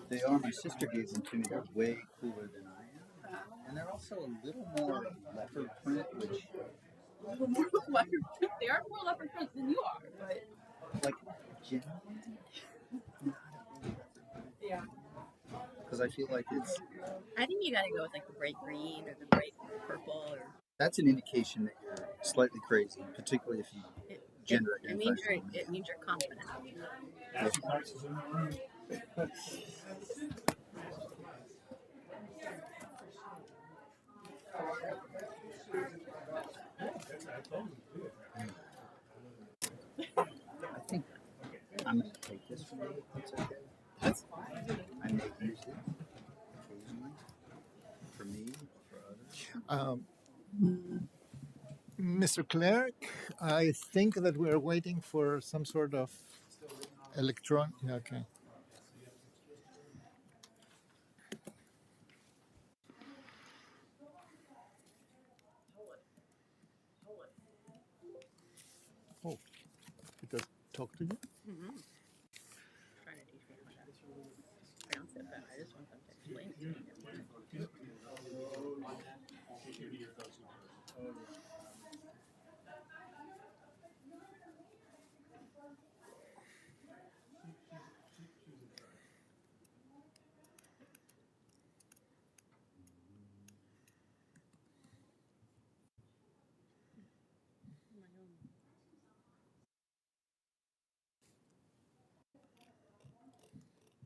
They are. My sister gave them to me. They're way cooler than I am, and they're also a little more leopard print, which A little more leopard print. They are more leopard print than you are, but like genuinely yeah. because I feel like it's I think you gotta go with like the bright green or the bright purple or that's an indication that you're slightly crazy, particularly if you gender it identify. means you're confident. I think I'm going to take this from you. That's okay. That's fine. I may use it occasionally for me or for others. Mr. Clerk, I think that we are waiting for some sort of electron. Okay. Oh, it does talk to you? Mm-hmm. Trying to teach me how to pronounce it, but I just want them to explain it to me.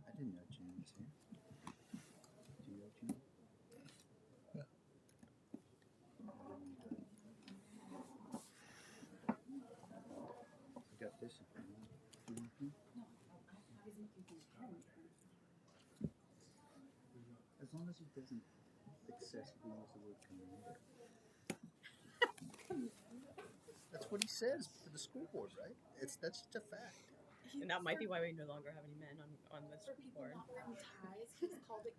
I didn't know June was here. Do you know June? Yeah. I got this. As long as it doesn't excessively use the word commander. That's what he says for the school board, right? That's just a fact. And that might be why we no longer have any men on this board. He's called it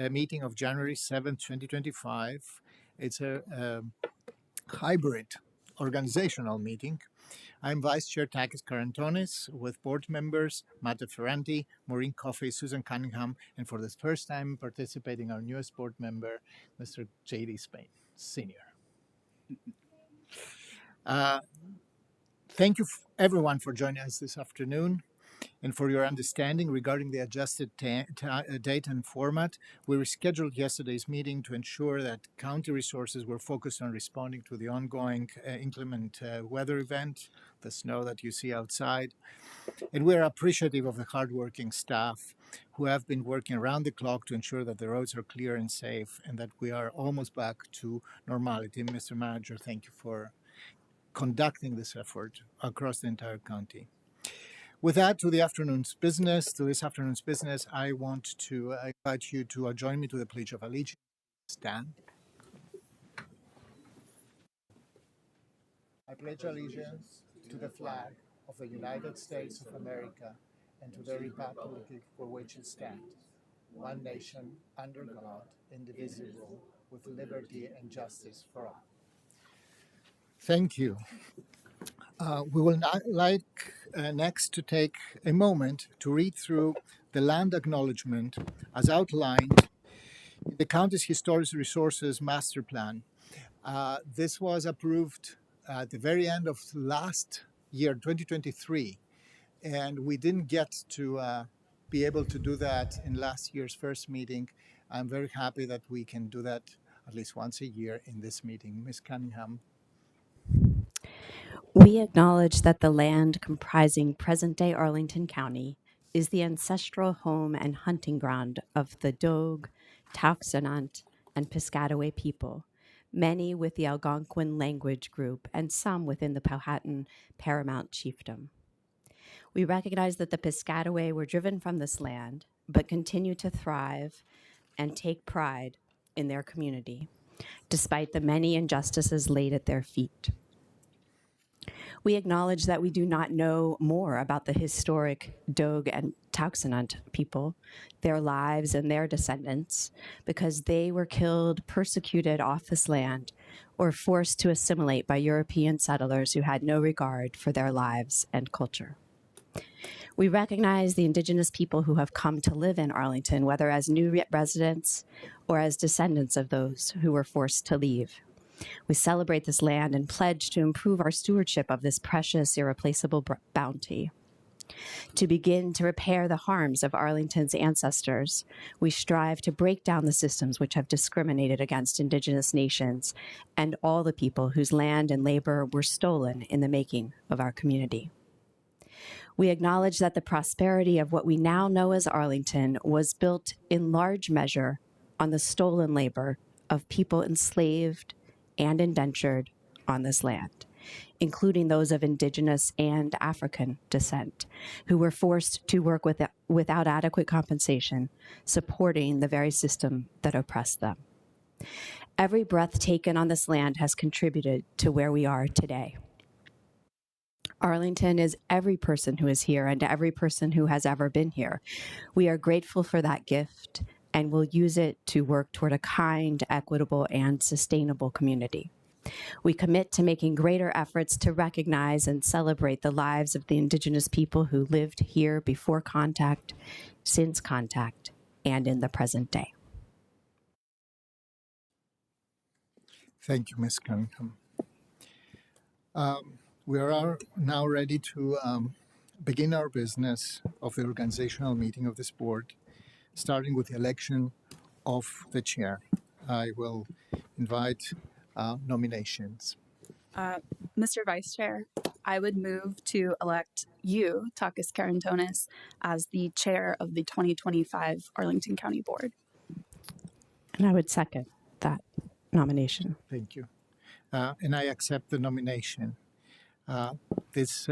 meeting of January 7th, 2025. It's a hybrid organizational meeting. I'm Vice Chair Takis Karantonis with board members Matt Ferranti, Maureen Coffey, Susan Cunningham, and for the first time participating our newest board member, Mr. J.D. Spain, Senior. Thank you everyone for joining us this afternoon and for your understanding regarding the adjusted date and format. We rescheduled yesterday's meeting to ensure that county resources were focused on responding to the ongoing inclement weather event, the snow that you see outside. And we're appreciative of the hardworking staff who have been working around the clock to ensure that the roads are clear and safe and that we are almost back to normality. Mr. Manager, thank you for conducting this effort across the entire county. With that, to this afternoon's business, I want to invite you to join me to the Pledge of Allegiance. Stand. I pledge allegiance to the flag of the United States of America and to the republic for which it stands, one nation, under God, indivisible, with liberty and justice for all. Thank you. We will next to take a moment to read through the land acknowledgement as outlined in the county's historic resources master plan. This was approved at the very end of last year, 2023, and we didn't get to be able to do that in last year's first meeting. I'm very happy that we can do that at least once a year in this meeting. Ms. Cunningham. We acknowledge that the land comprising present-day Arlington County is the ancestral home and hunting ground of the Dogue, Tauxonant, and Piscataway people, many with the Algonquin language group and some within the Powhatan Paramount chiefdom. We recognize that the Piscataway were driven from this land, but continue to thrive and take pride in their community, despite the many injustices laid at their feet. We acknowledge that we do not know more about the historic Dogue and Tauxonant people, their lives and their descendants, because they were killed, persecuted off this land, or forced to assimilate by European settlers who had no regard for their lives and culture. We recognize the Indigenous people who have come to live in Arlington, whether as new residents or as descendants of those who were forced to leave. We celebrate this land and pledge to improve our stewardship of this precious, irreplaceable bounty. To begin to repair the harms of Arlington's ancestors, we strive to break down the systems which have discriminated against Indigenous nations and all the people whose land and labor were stolen in the making of our community. We acknowledge that the prosperity of what we now know as Arlington was built in large measure on the stolen labor of people enslaved and indentured on this land, including those of Indigenous and African descent, who were forced to work without adequate compensation, supporting the very system that oppressed them. Every breath taken on this land has contributed to where we are today. Arlington is every person who is here and every person who has ever been here. We are grateful for that gift and will use it to work toward a kind, equitable, and sustainable community. We commit to making greater efforts to recognize and celebrate the lives of the Indigenous people who lived here before contact, since contact, and in the present day. Thank you, Ms. Cunningham. We are now ready to begin our business of the organizational meeting of this board, starting with the election of the chair. I will invite nominations. Mr. Vice Chair, I would move to elect you, Takis Karantonis, as the chair of the 2025 Arlington County Board. And I would second that nomination. Thank you. And I accept the nomination. This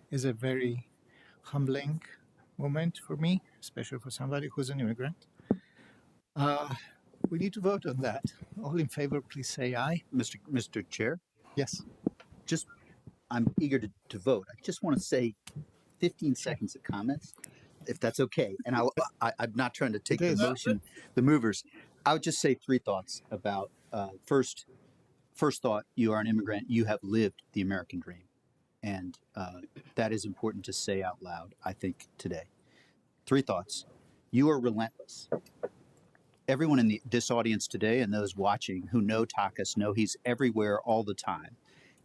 is a very humbling moment for me, especially for somebody who's an immigrant. We need to vote on that. All in favor, please say aye. Mr. Chair, Yes. I'm eager to vote. I just want to say 15 seconds of comments, if that's okay. And I'm not trying to take It the is. motion, the movers. I would just say three thoughts about first thought, you are an immigrant, you have lived the American dream. And that is important to say out loud, I think, today. Three thoughts. You are relentless. Everyone in this audience today and those watching who know Takas know he's everywhere all the time.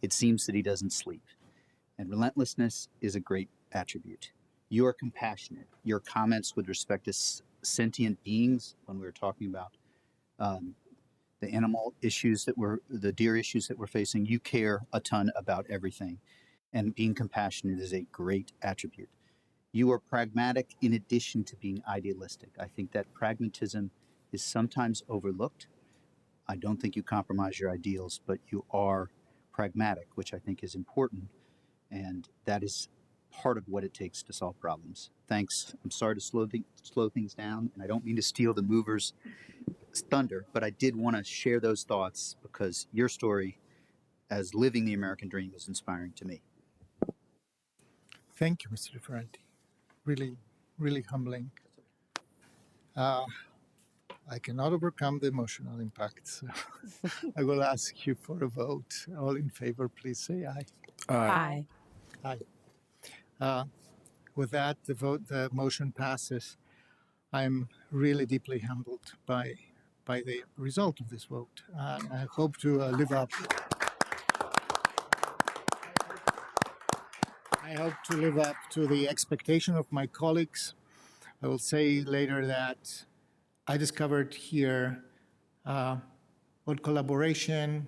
It seems that he doesn't sleep. And relentlessness is a great attribute. You are compassionate. Your comments with respect to sentient beings, when we were talking about the animal issues the deer issues that we're facing, you care a ton about everything. And being compassionate is a great attribute. You are pragmatic in addition to being idealistic. I think that pragmatism is sometimes overlooked. I don't think you compromise your ideals, but you are pragmatic, which I think is important. And that is part of what it takes to solve problems. Thanks. I'm sorry to slow things down, and I don't mean to steal the movers' thunder, but I did want to share those thoughts because your story as living the American dream is inspiring to me. Thank you, Mr. DeFerranti. Really, really humbling. I cannot overcome the emotional impact, so I will ask you for a vote. All in favor, please say aye. Aye. Aye. With that, the motion passes. I'm really deeply humbled by the result of this vote. I hope to live up. I hope to live up to the expectation of my colleagues. I will say later that I discovered here what collaboration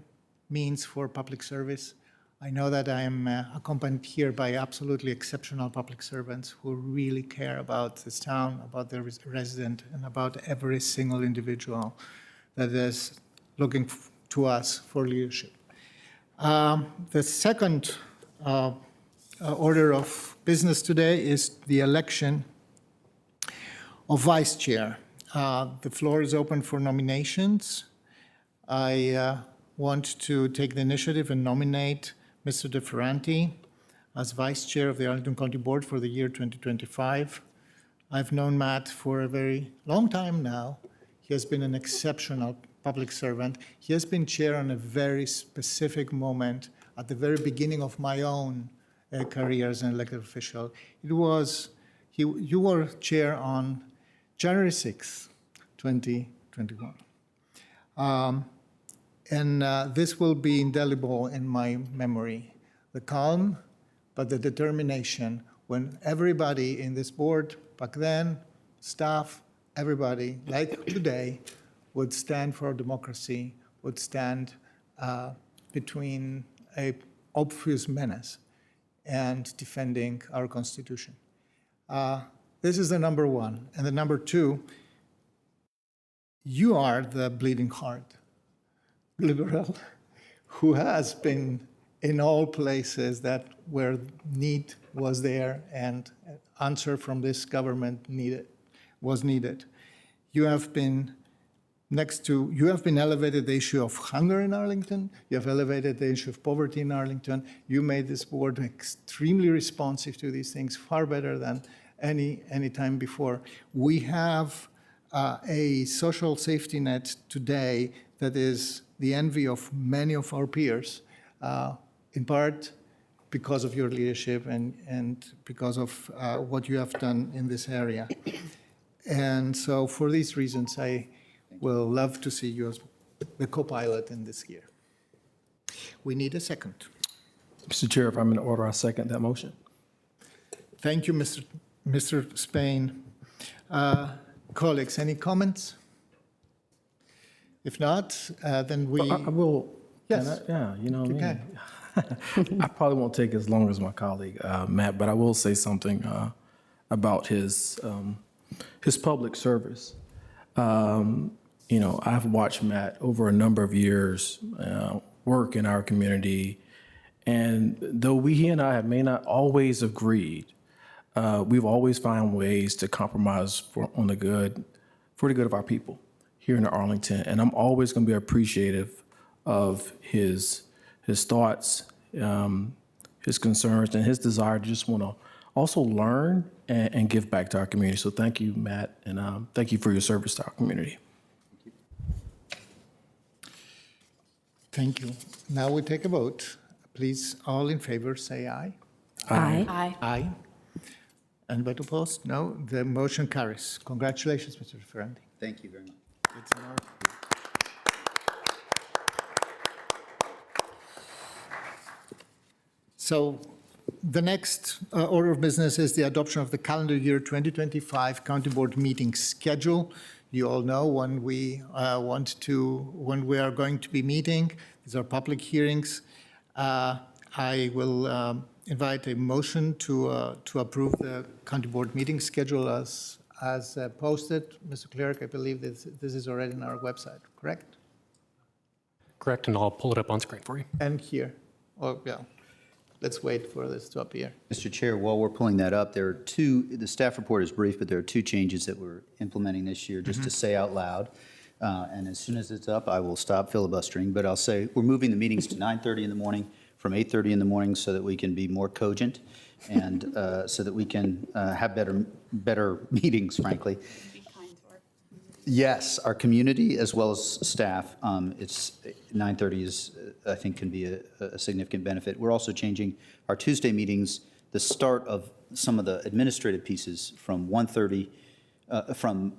means for public service. I know that I am accompanied here by absolutely exceptional public servants who really care about this town, about their resident, and about every single individual that is looking to us for leadership. The second order of business today is the election of vice chair. The floor is open for nominations. I want to take the initiative and nominate Mr. DeFerranti as vice chair of the Arlington County Board for the year 2025. I've known Matt for a very long time now. He has been an exceptional public servant. He has been chair on a very specific moment at the very beginning of my own career as an elected official. You were chair on January 6th, 2021. And this will be indelible in my memory. The calm, but the determination when everybody in this board, back then, staff, everybody, like today, would stand for democracy, would stand between an obvious menace and defending our Constitution. This is the number one. And the number two, you are the bleeding heart liberal who has been in all places that where need was there and answer from this government was needed. You have been elevated the issue of hunger in Arlington. You have elevated the issue of poverty in Arlington. You made this board extremely responsive to these things, far better than any time before. We have a social safety net today that is the envy of many of our peers, in part because of your leadership and because of what you have done in this area. And so for these reasons, I will love to see you as the co-pilot in this year. We need a second. Mr. Chair, if I'm in order, I second that motion. Thank you, Mr. Spain. Colleagues, any comments? If not, then we... I will. Yes. Yeah, you know what I mean? Okay. I probably won't take as long as my colleague, Matt, but I will say something about his public service. I've watched Matt over a number of years work in our community, and though he and I may not always agreed, we've always found ways to compromise for the good of our people here in Arlington, and I'm always going to be appreciative of his thoughts, his concerns, and his desire to just want to also learn and give back to our community. So thank you, Matt, and thank you for your service to our community. Thank you. Now we take a vote. Please, all in favor, say aye. Aye. Aye. Aye. Anybody opposed? No. The motion carries. Congratulations, Mr. Ferrandi. Thank you very much. It's an honor. So the next order of business is the adoption of the calendar year 2025 County Board meeting schedule. You all know when we when we are going to be meeting. These are public hearings. I will invite a motion to approve the County Board meeting schedule as posted. Mr. Clerk, I believe this is already on our website, correct? Correct, and I'll pull it up on screen for you. And here. Oh, yeah. Let's wait for this to appear. Mr. Chair, while we're pulling that up, there are two, the staff report is brief, but there are two changes that we're implementing this year, just to say out loud. And as soon as it's up, I will stop filibustering, but I'll say we're moving the meetings to 9:30 in the morning from 8:30 in the morning so that we can be more cogent and so that we can have better meetings, frankly. Yes, our community as well as staff. It's 9:30 is, I think, can be a significant benefit. We're also changing our Tuesday meetings, the start of some of the administrative pieces from 1:30, from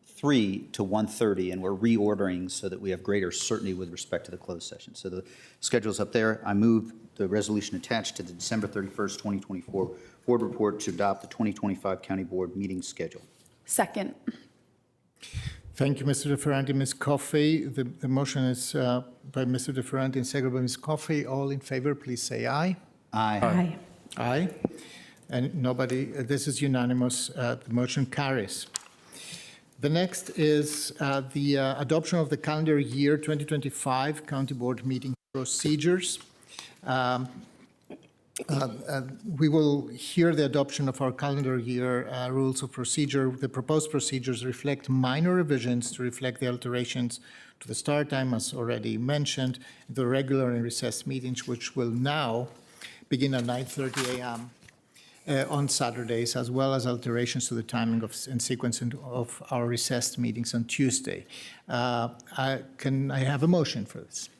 3 to 1:30, and we're reordering so that we have greater certainty with respect to the closed session. So the schedule's up there. I move the resolution attached to the December 31st, 2024 board report to adopt the 2025 County Board meeting schedule. Second. Thank you, Mr. DeFerranti. Ms. Coffey, the motion is by Mr. DeFerranti and seconded by Ms. Coffey. All in favor, please say aye. Aye. Aye. Aye. And nobody, this is unanimous. The motion carries. The next is the adoption of the calendar year 2025 County Board meeting procedures. We will hear the adoption of our calendar year rules of procedure. The proposed procedures reflect minor revisions to reflect the alterations to the start time, as already mentioned, the regular and recessed meetings, which will now begin at 9:30 a.m. On Saturdays, as well as alterations to the timing and sequencing of our recessed meetings on Tuesday. Can I have a motion for this?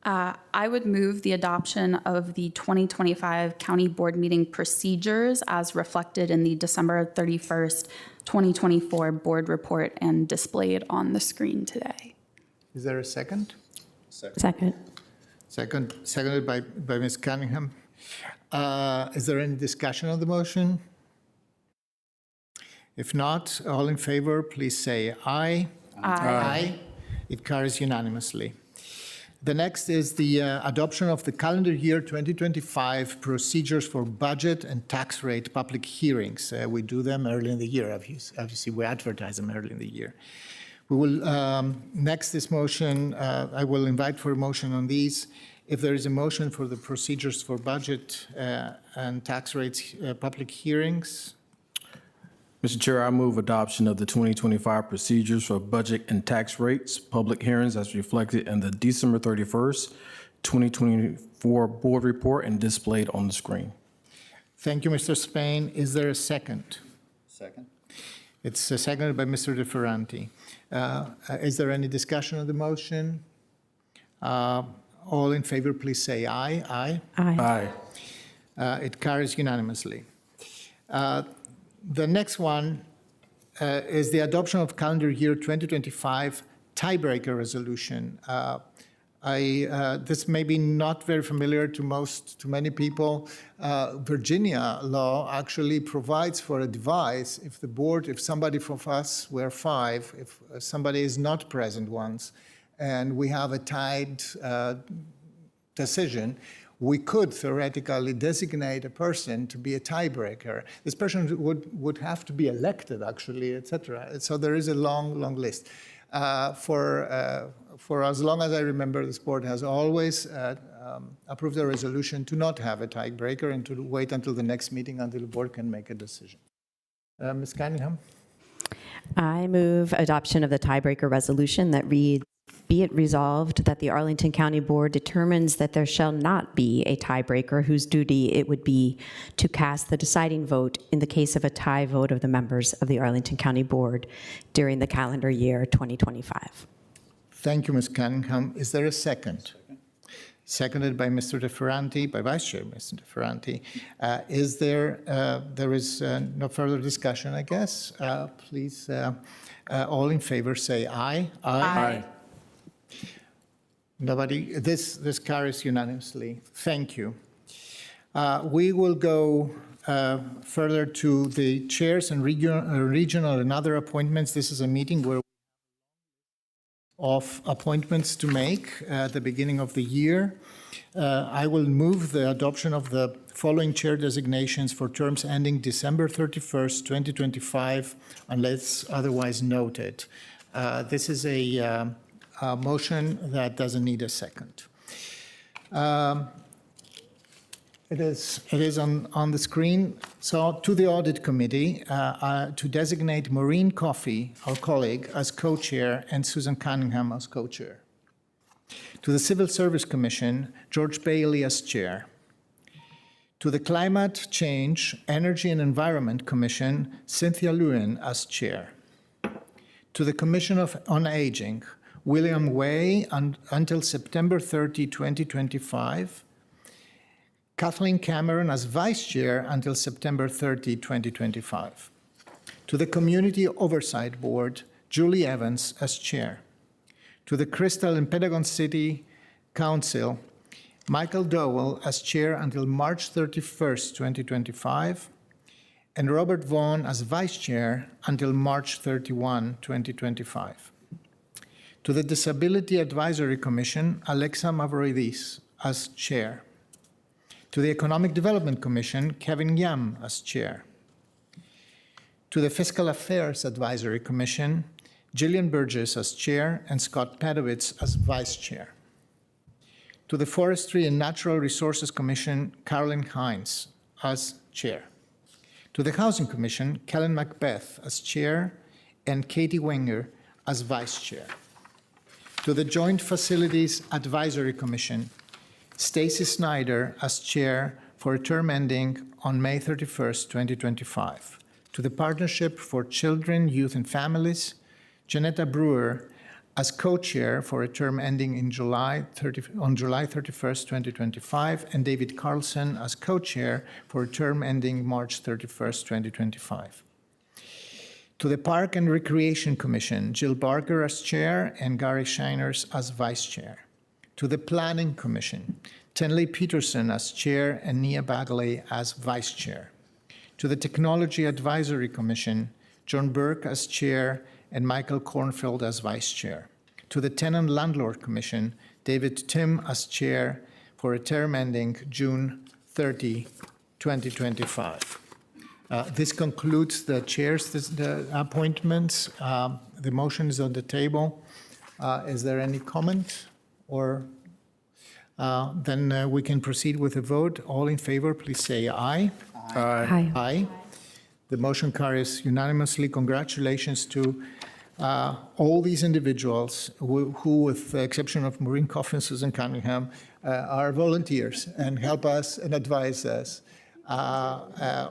I would move the adoption of the 2025 County Board meeting procedures as reflected in the December 31st, 2024 board report and displayed on the screen today. Is there a second? Second. Seconded by Ms. Cunningham. Is there any discussion on the motion? If not, all in favor, please say aye. Aye. It carries unanimously. The next is the adoption of the calendar year 2025 procedures for budget and tax rate public hearings. We do them early in the year. Obviously, we advertise them early in the year. We will, next this motion, I will invite for a motion on these. If there is a motion for the procedures for budget and tax rates public hearings. Mr. Chair, I move adoption of the 2025 procedures for budget and tax rates, public hearings as reflected in the December 31st, 2024 board report and displayed on the screen. Thank you, Mr. Spain. Is there a second? Second. It's seconded by Mr. DeFerranti. Is there any discussion of the motion? All in favor, please say aye. Aye. Aye. It carries unanimously. The next one is the adoption of calendar year 2025 tiebreaker resolution. This may be not very familiar to many people. Virginia law actually provides for a device if somebody from us, we're five, if somebody is not present once, and we have a tied decision, we could theoretically designate a person to be a tiebreaker. This person would have to be elected, actually, et cetera. So there is a long, long list. For as long as I remember, this board has always approved a resolution to not have a tiebreaker and to wait until the next meeting until the board can make a decision. Ms. Cunningham? I move adoption of the tiebreaker resolution that reads, Be it resolved that the Arlington County Board determines that there shall not be a tiebreaker whose duty it would be to cast the deciding vote in the case of a tie vote of the members of the Arlington County Board during the calendar year 2025. Thank you, Ms. Cunningham. Is there a second? Seconded by Mr. DeFerranti, by Vice Chair Mr. DeFerranti. There is no further discussion, I guess. Please, all in favor say aye. Aye. Nobody, this carries unanimously. Thank you. We will go further to the chairs and regional and other appointments. This is a meeting where of appointments to make at the beginning of the year. I will move the adoption of the following chair designations for terms ending December 31st, 2025, unless otherwise noted. This is a motion that doesn't need a second. It is on the screen. So to the Audit Committee, to designate Maureen Coffey, our colleague, as co-chair and Susan Cunningham as co-chair. To the Civil Service Commission, George Bailey as chair. To the Climate Change, Energy and Environment Commission, Cynthia Lewin as chair. To the Commission on Aging, William Way until September 30, 2025. Kathleen Cameron as vice chair until September 30, 2025. To the Community Oversight Board, Julie Evans as chair. To the Crystal and Pentagon City Council, Michael Dowell as chair until March 31st, 2025, and Robert Vaughn as vice chair until March 31, 2025. To the Disability Advisory Commission, Alexa Mavroidis as chair. To the Economic Development Commission, Kevin Yam as chair. To the Fiscal Affairs Advisory Commission, Gillian Burgess as chair and Scott Padowitz as vice chair. To the Forestry and Natural Resources Commission, Carolyn Hines as chair. To the Housing Commission, Kellen Macbeth as chair and Katie Wenger as vice chair. To the Joint Facilities Advisory Commission, Stacy Snyder as chair for a term ending on May 31st, 2025. To the Partnership for Children, Youth and Families, Janetta Brewer as co-chair for a term ending on July 31st, 2025, and David Carlson as co-chair for a term ending March 31st, 2025. To the Park and Recreation Commission, Jill Barker as chair and Gary Shiners as vice chair. To the Planning Commission, Tenley Peterson as chair and Nia Bagley as vice chair. To the Technology Advisory Commission, John Burke as chair and Michael Kornfeld as vice chair. To the Tenant Landlord Commission, David Tim as chair for a term ending June 30, 2025. This concludes the chair's the appointments. The motion is on the table. Is there any comment? Or then we can proceed with a vote. All in favor, please say aye. Aye. Aye. The motion carries unanimously. Congratulations to all these individuals who, with the exception of Maureen Coffey and Susan Cunningham, are volunteers and help us and advise us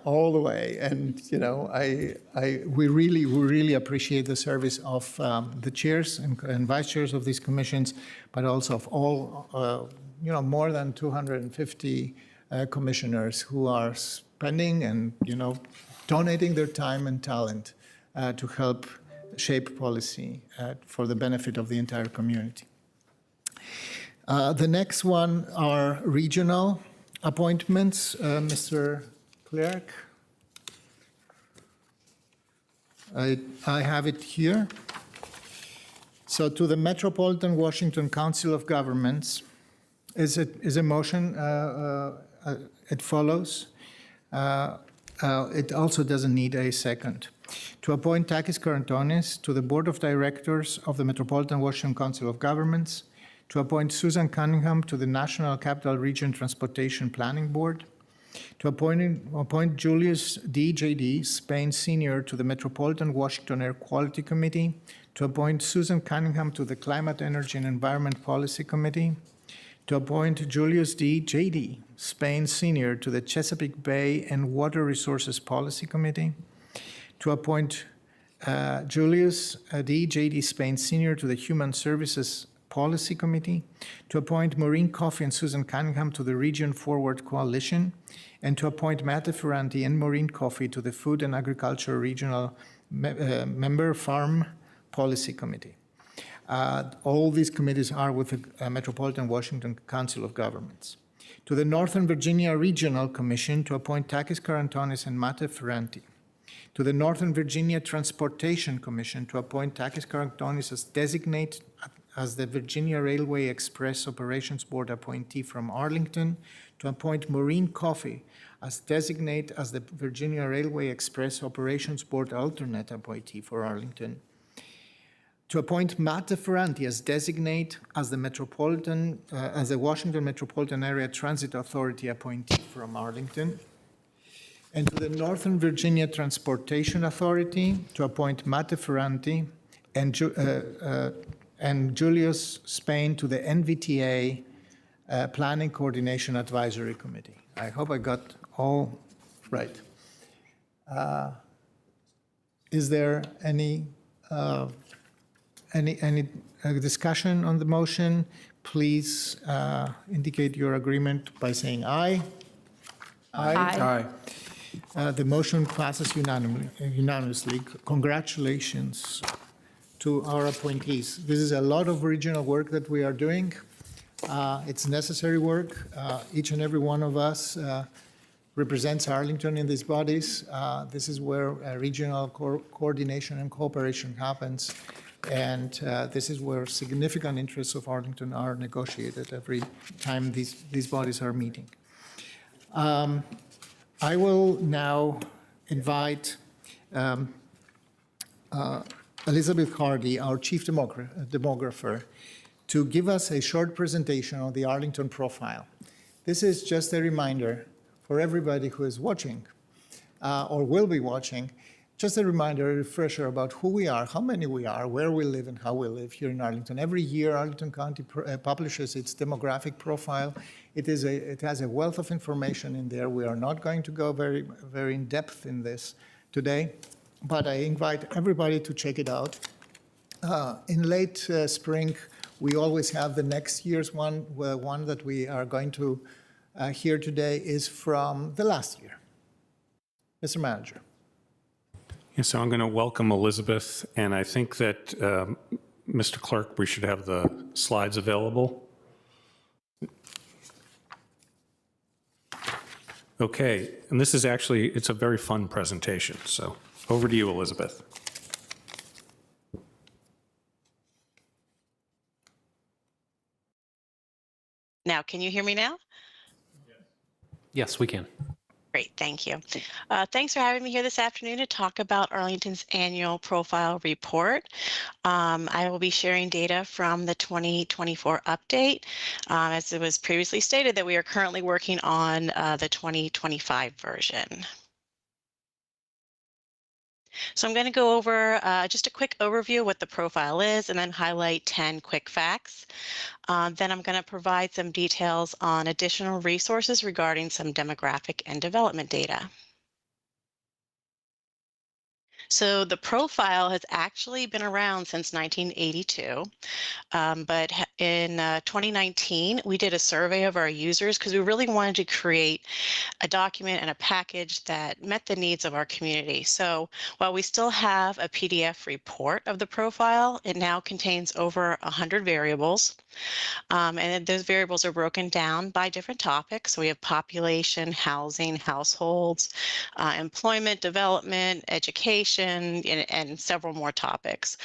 all the way. And you know, we really appreciate the service of the chairs and vice chairs of these commissions, but also of all more than 250 commissioners who are spending and donating their time and talent to help shape policy for the benefit of the entire community. The next one are regional appointments. Mr. Clerk, I have it here. So to the Metropolitan Washington Council of Governments, is a motion. It follows. It also doesn't need a second. To appoint Takis Karantonis to the Board of Directors of the Metropolitan Washington Council of Governments, to appoint Susan Cunningham to the National Capital Region Transportation Planning Board, to appoint Julius D. J.D. Spain Sr. to the Metropolitan Washington Air Quality Committee, to appoint Susan Cunningham to the Climate, Energy, and Environment Policy Committee, to appoint Julius D. J.D. Spain Sr. to the Chesapeake Bay and Water Resources Policy Committee, to appoint Julius D. J.D. Spain Sr. to the Human Services Policy Committee, to appoint Maureen Coffey and Susan Cunningham to the Region Forward Coalition, and to appoint Matt Ferranti and Maureen Coffey to the Food and Agriculture Regional Member Farm Policy Committee. All these committees are with the Metropolitan Washington Council of Governments. To the Northern Virginia Regional Commission to appoint Takis Karantonis and Matt Ferranti. To the Northern Virginia Transportation Commission to appoint Takis Karantonis as designate as the Virginia Railway Express Operations Board appointee from Arlington, to appoint Maureen Coffey as designate as the Virginia Railway Express Operations Board alternate appointee for Arlington, to appoint Matt Ferranti as designate as the Washington Metropolitan Area Transit Authority appointee from Arlington, and to the Northern Virginia Transportation Authority to appoint Matt Ferranti and Julius Spain to the NVTA Planning Coordination Advisory Committee. I hope I got all right. Is there any discussion on the motion? Please indicate your agreement by saying aye. Aye. The motion passes unanimously. Congratulations to our appointees. This is a lot of original work that we are doing. It's necessary work. Each and every one of us represents Arlington in these bodies. This is where regional coordination and cooperation happens. And this is where significant interests of Arlington are negotiated every time these bodies are meeting. I will now invite Elizabeth Hardy, our chief demographer, to give us a short presentation on the Arlington profile. This is just a reminder for everybody who is watching or will be watching, just a reminder, a refresher about who we are, how many we are, where we live, and how we live here in Arlington. Every year, Arlington County publishes its demographic profile. It has a wealth of information in there. We are not going to go very, very in depth in this today, but I invite everybody to check it out. In late spring, we always have the next year's one. One that we are going to hear today is from the last year. Mr. Manager. Yeah, so I'm going to welcome Elizabeth, and I think that, Mr. Clerk, we should have the slides available. Okay, and this is actually, it's a very fun presentation, so over to you, Elizabeth. Now, can you hear me now? Yes, we can. Great, thank you. Thanks for having me here this afternoon to talk about Arlington's annual profile report. I will be sharing data from the 2024 update. As it was previously stated, that we are currently working on the 2025 version. So I'm going to go over just a quick overview of what the profile is and then highlight 10 quick facts. Then I'm going to provide some details on additional resources regarding some demographic and development data. So the profile has actually been around since 1982, but in 2019, we did a survey of our users because we really wanted to create a document and a package that met the needs of our community. So while we still have a PDF report of the profile, it now contains over 100 variables. And those variables are broken down by different topics. So we have population, housing, households, employment, development, education, and several more topics.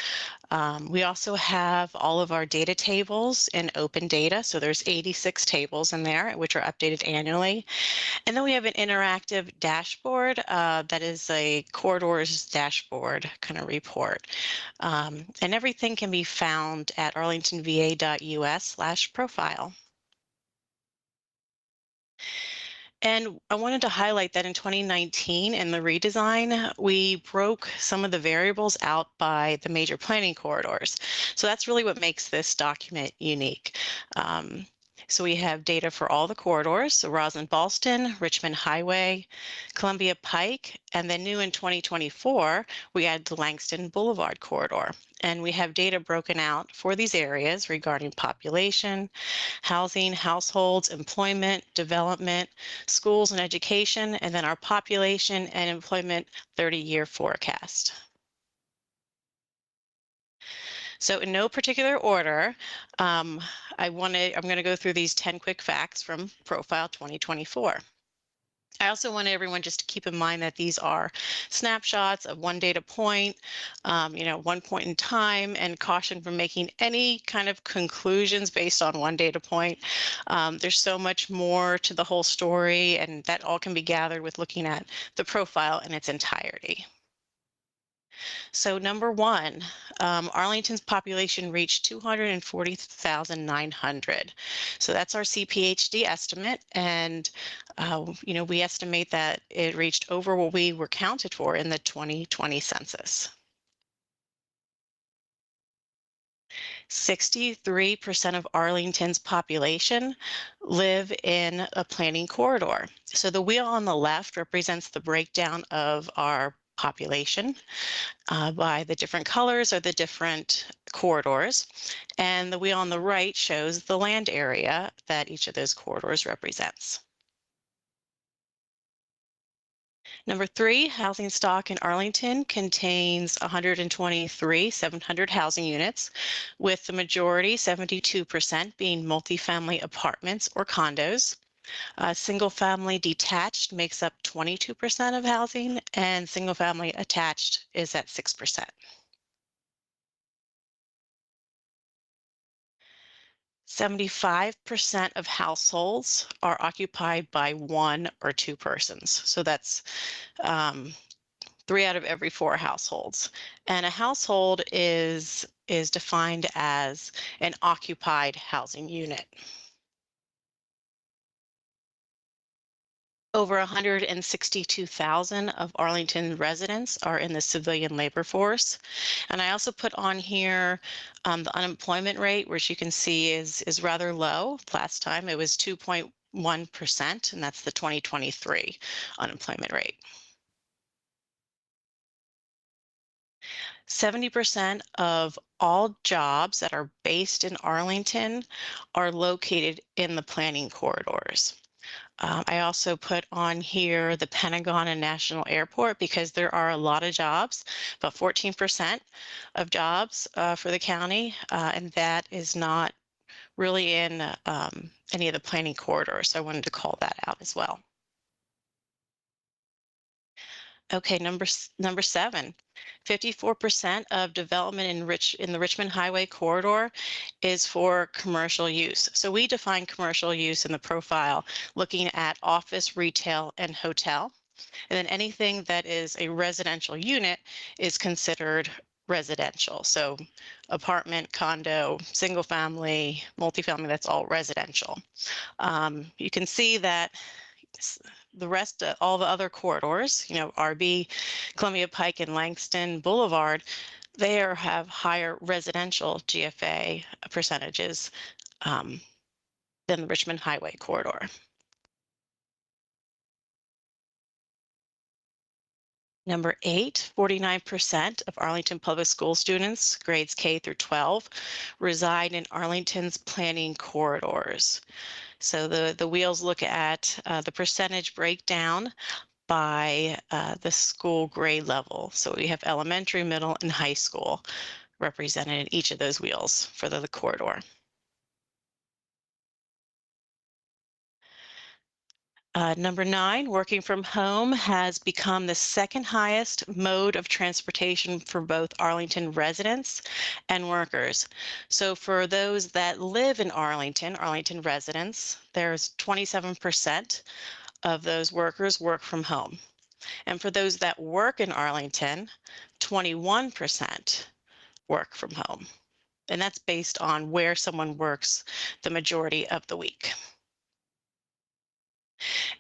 We also have all of our data tables in open data. So there's 86 tables in there, which are updated annually. And then we have an interactive dashboard that is a corridors dashboard kind of report. And everything can be found at arlingtonva.us/profile. And I wanted to highlight that in 2019 in the redesign, we broke some of the variables out by the major planning corridors. So that's really what makes this document unique. So we have data for all the corridors, so Roslyn-Ballston, Richmond Highway, Columbia Pike, and then new in 2024, we added the Langston Boulevard corridor. And we have data broken out for these areas regarding population, housing, households, employment, development, schools and education, and then our population and employment 30-year forecast. So in no particular order, I'm going to go through these 10 quick facts from Profile 2024. I also want everyone just to keep in mind that these are snapshots of one data point, one point in time, and caution from making any kind of conclusions based on one data point. There's so much more to the whole story, and that all can be gathered with looking at the profile in its entirety. So number one, Arlington's population reached 240,900. So that's our CPHD estimate. And, we estimate that it reached over what we were counted for in the 2020 census. 63% of Arlington's population live in a planning corridor. So the wheel on the left represents the breakdown of our population by the different colors or the different corridors. And the wheel on the right shows the land area that each of those corridors represents. Number three, housing stock in Arlington contains 123,700 housing units, with the majority, 72%, being multifamily apartments or condos. Single family detached makes up 22% of housing, and single family attached is at 6%. 75% of households are occupied by one or two persons. So that's 3 out of every 4 households. And a household is defined as an occupied housing unit. Over 162,000 of Arlington residents are in the civilian labor force. And I also put on here the unemployment rate, which you can see is rather low. Last time it was 2.1%, and that's the 2023 unemployment rate. 70% of all jobs that are based in Arlington are located in the planning corridors. I also put on here the Pentagon and National Airport because there are a lot of jobs, about 14% of jobs for the county, and that is not really in any of the planning corridors. So I wanted to call that out as well. Okay, number 7, 54% of development in the Richmond Highway corridor is for commercial use. So we define commercial use in the profile looking at office, retail, and hotel. And then anything that is a residential unit is considered residential. So apartment, condo, single family, multifamily, that's all residential. You can see that the rest of all the other corridors, RB, Columbia Pike, and Langston Boulevard, they have higher residential GFA percentages than the Richmond Highway corridor. Number 8, 49% of Arlington Public School students, grades K through 12, reside in Arlington's planning corridors. So the wheels look at the percentage breakdown by the school grade level. So we have elementary, middle, and high school represented in each of those wheels for the corridor. Number 9, working from home has become the second highest mode of transportation for both Arlington residents and workers. So for those that live in Arlington residents, there's 27% of those workers work from home. And for those that work in Arlington, 21% work from home. And that's based on where someone works the majority of the week.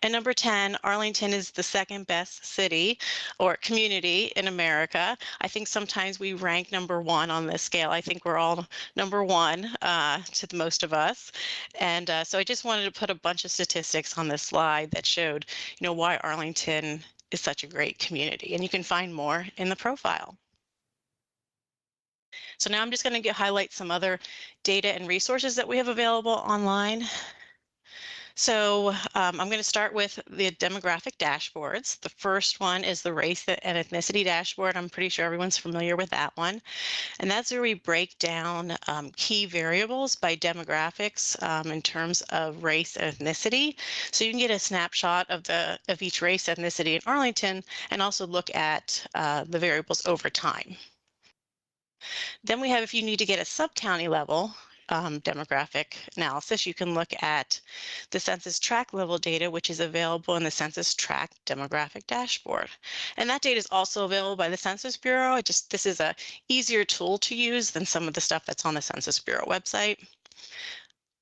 And number 10, Arlington is the second best city or community in America. I think sometimes we rank number 1 on this scale. I think we're all number 1 to the most of us. And so I just wanted to put a bunch of statistics on this slide that showed, why Arlington is such a great community. And you can find more in the profile. So now I'm just going to highlight some other data and resources that we have available online. So I'm going to start with the demographic dashboards. The first one is the race and ethnicity dashboard. I'm pretty sure everyone's familiar with that one. And that's where we break down key variables by demographics in terms of race and ethnicity. So you can get a snapshot of each race, ethnicity in Arlington, and also look at the variables over time. Then we have, if you need to get a sub-county level demographic analysis, you can look at the census tract level data, which is available in the census tract demographic dashboard. And that data is also available by the Census Bureau. This is a easier tool to use than some of the stuff that's on the Census Bureau website.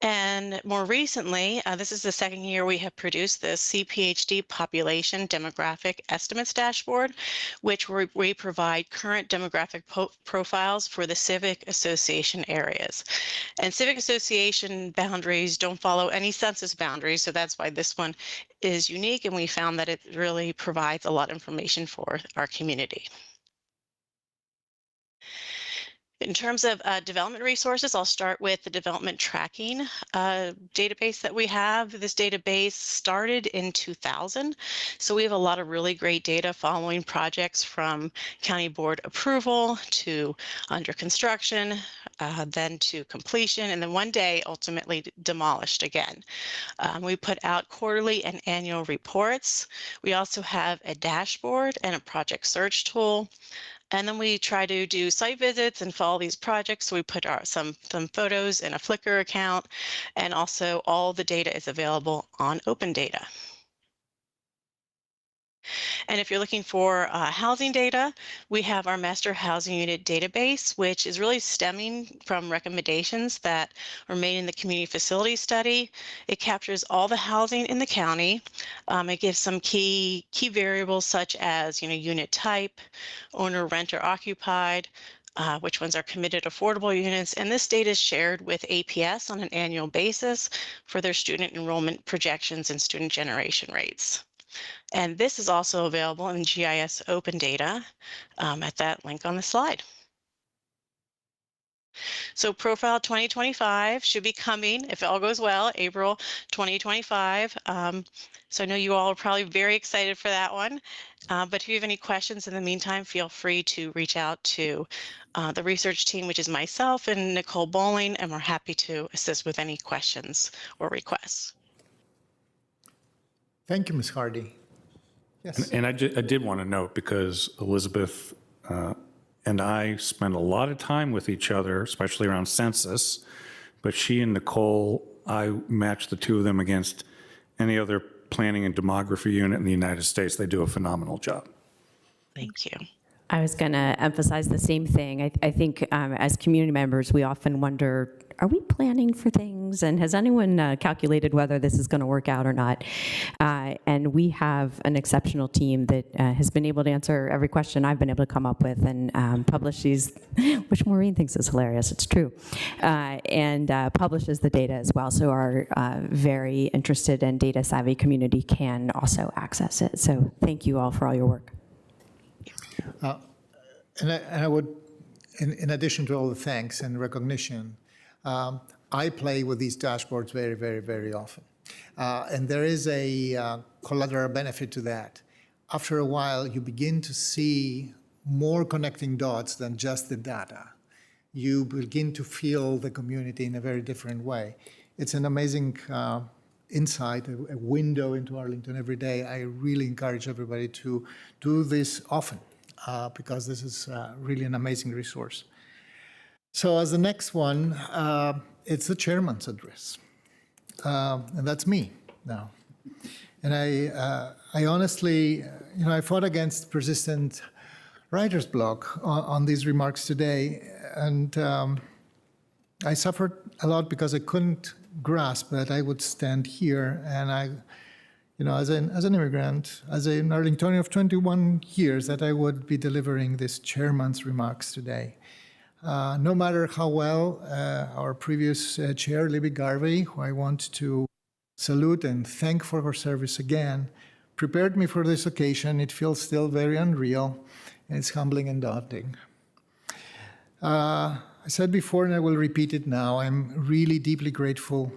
And more recently, this is the second year we have produced the CPHD population demographic estimates dashboard, which we provide current demographic profiles for the civic association areas. And civic association boundaries don't follow any census boundaries, so that's why this one is unique, and we found that it really provides a lot of information for our community. In terms of development resources, I'll start with the development tracking database that we have. This database started in 2000, so we have a lot of really great data following projects from county board approval to under construction, then to completion, and then one day ultimately demolished again. We put out quarterly and annual reports. We also have a dashboard and a project search tool. And then we try to do site visits and follow these projects. So we put some photos in a Flickr account, and also all the data is available on open data. And if you're looking for housing data, we have our master housing unit database, which is really stemming from recommendations that were made in the community facility study. It captures all the housing in the county. It gives some key variables such as unit type, owner, renter, occupied, which ones are committed affordable units, and this data is shared with APS on an annual basis for their student enrollment projections and student generation rates. And this is also available in GIS open data at that link on the slide. So Profile 2025 should be coming, if all goes well, April 2025. So I know you all are probably very excited for that one. But if you have any questions in the meantime, feel free to reach out to the research team, which is myself and Nicole Bowling, and we're happy to assist with any questions or requests. Thank you, Ms. Hardy. Yes. And I did want to note, because Elizabeth and I spend a lot of time with each other, especially around census, but she and Nicole, I match the two of them against any other planning and demography unit in the United States. They do a phenomenal job. Thank you. I was going to emphasize the same thing. I think as community members, we often wonder, are we planning for things? And has anyone calculated whether this is going to work out or not? And we have an exceptional team that has been able to answer every question I've been able to come up with and publish these, which Maureen thinks is hilarious. It's true. And publishes the data as well. So our very interested and data savvy community can also access it. So thank you all for all your work. And I would, in addition to all the thanks and recognition, I play with these dashboards very, very, very often. And there is a collateral benefit to that. After a while, you begin to see more connecting dots than just the data. You begin to feel the community in a very different way. It's an amazing insight, a window into Arlington every day. I really encourage everybody to do this often. Because this is really an amazing resource. So as the next one, it's the chairman's address. And that's me now. And I honestly, I fought against persistent writer's block on these remarks today. And I suffered a lot because I couldn't grasp that I would stand here and as an immigrant, as an Arlingtonian of 21 years, that I would be delivering this chairman's remarks today. No matter how well our previous chair, Libby Garvey, who I want to salute and thank for her service again, prepared me for this occasion, it feels still very unreal, and it's humbling and daunting. I said before, and I will repeat it now, I'm really deeply grateful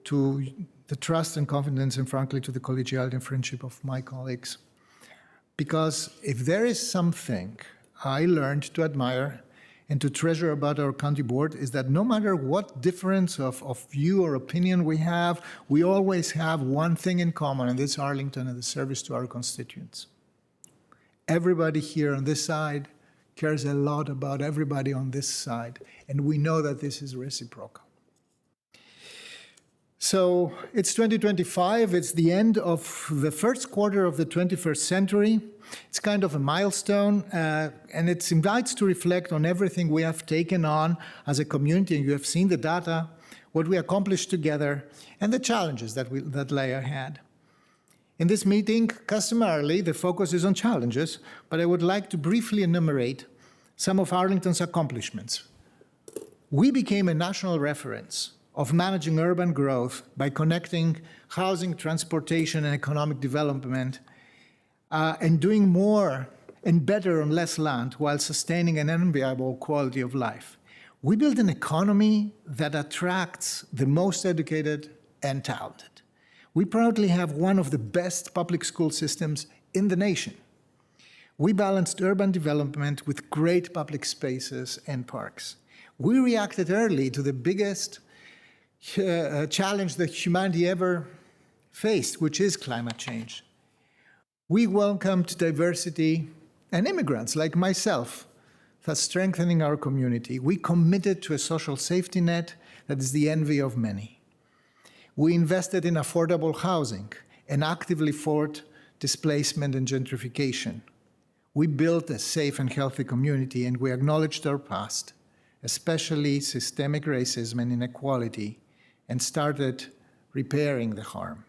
to the trust and confidence, and frankly, to the collegiality and friendship of my colleagues. Because if there is something I learned to admire and to treasure about our county board, is that no matter what difference of view or opinion we have, we always have one thing in common, and this is Arlington and the service to our constituents. Everybody here on this side cares a lot about everybody on this side, and we know that this is reciprocal. So it's 2025, it's the end of the first quarter of the 21st century. It's kind of a milestone, and it invites to reflect on everything we have taken on as a community, and you have seen the data, what we accomplished together, and the challenges that lay ahead. In this meeting, customarily, the focus is on challenges, but I would like to briefly enumerate some of Arlington's accomplishments. We became a national reference of managing urban growth by connecting housing, transportation, and economic development, and doing more and better on less land while sustaining an enviable quality of life. We build an economy that attracts the most educated and talented. We proudly have one of the best public school systems in the nation. We balanced urban development with great public spaces and parks. We reacted early to the biggest challenge that humanity ever faced, which is climate change. We welcomed diversity and immigrants like myself, thus strengthening our community. We committed to a social safety net that is the envy of many. We invested in affordable housing and actively fought displacement and gentrification. We built a safe and healthy community, and we acknowledged our past, especially systemic racism and inequality, and started repairing the harm.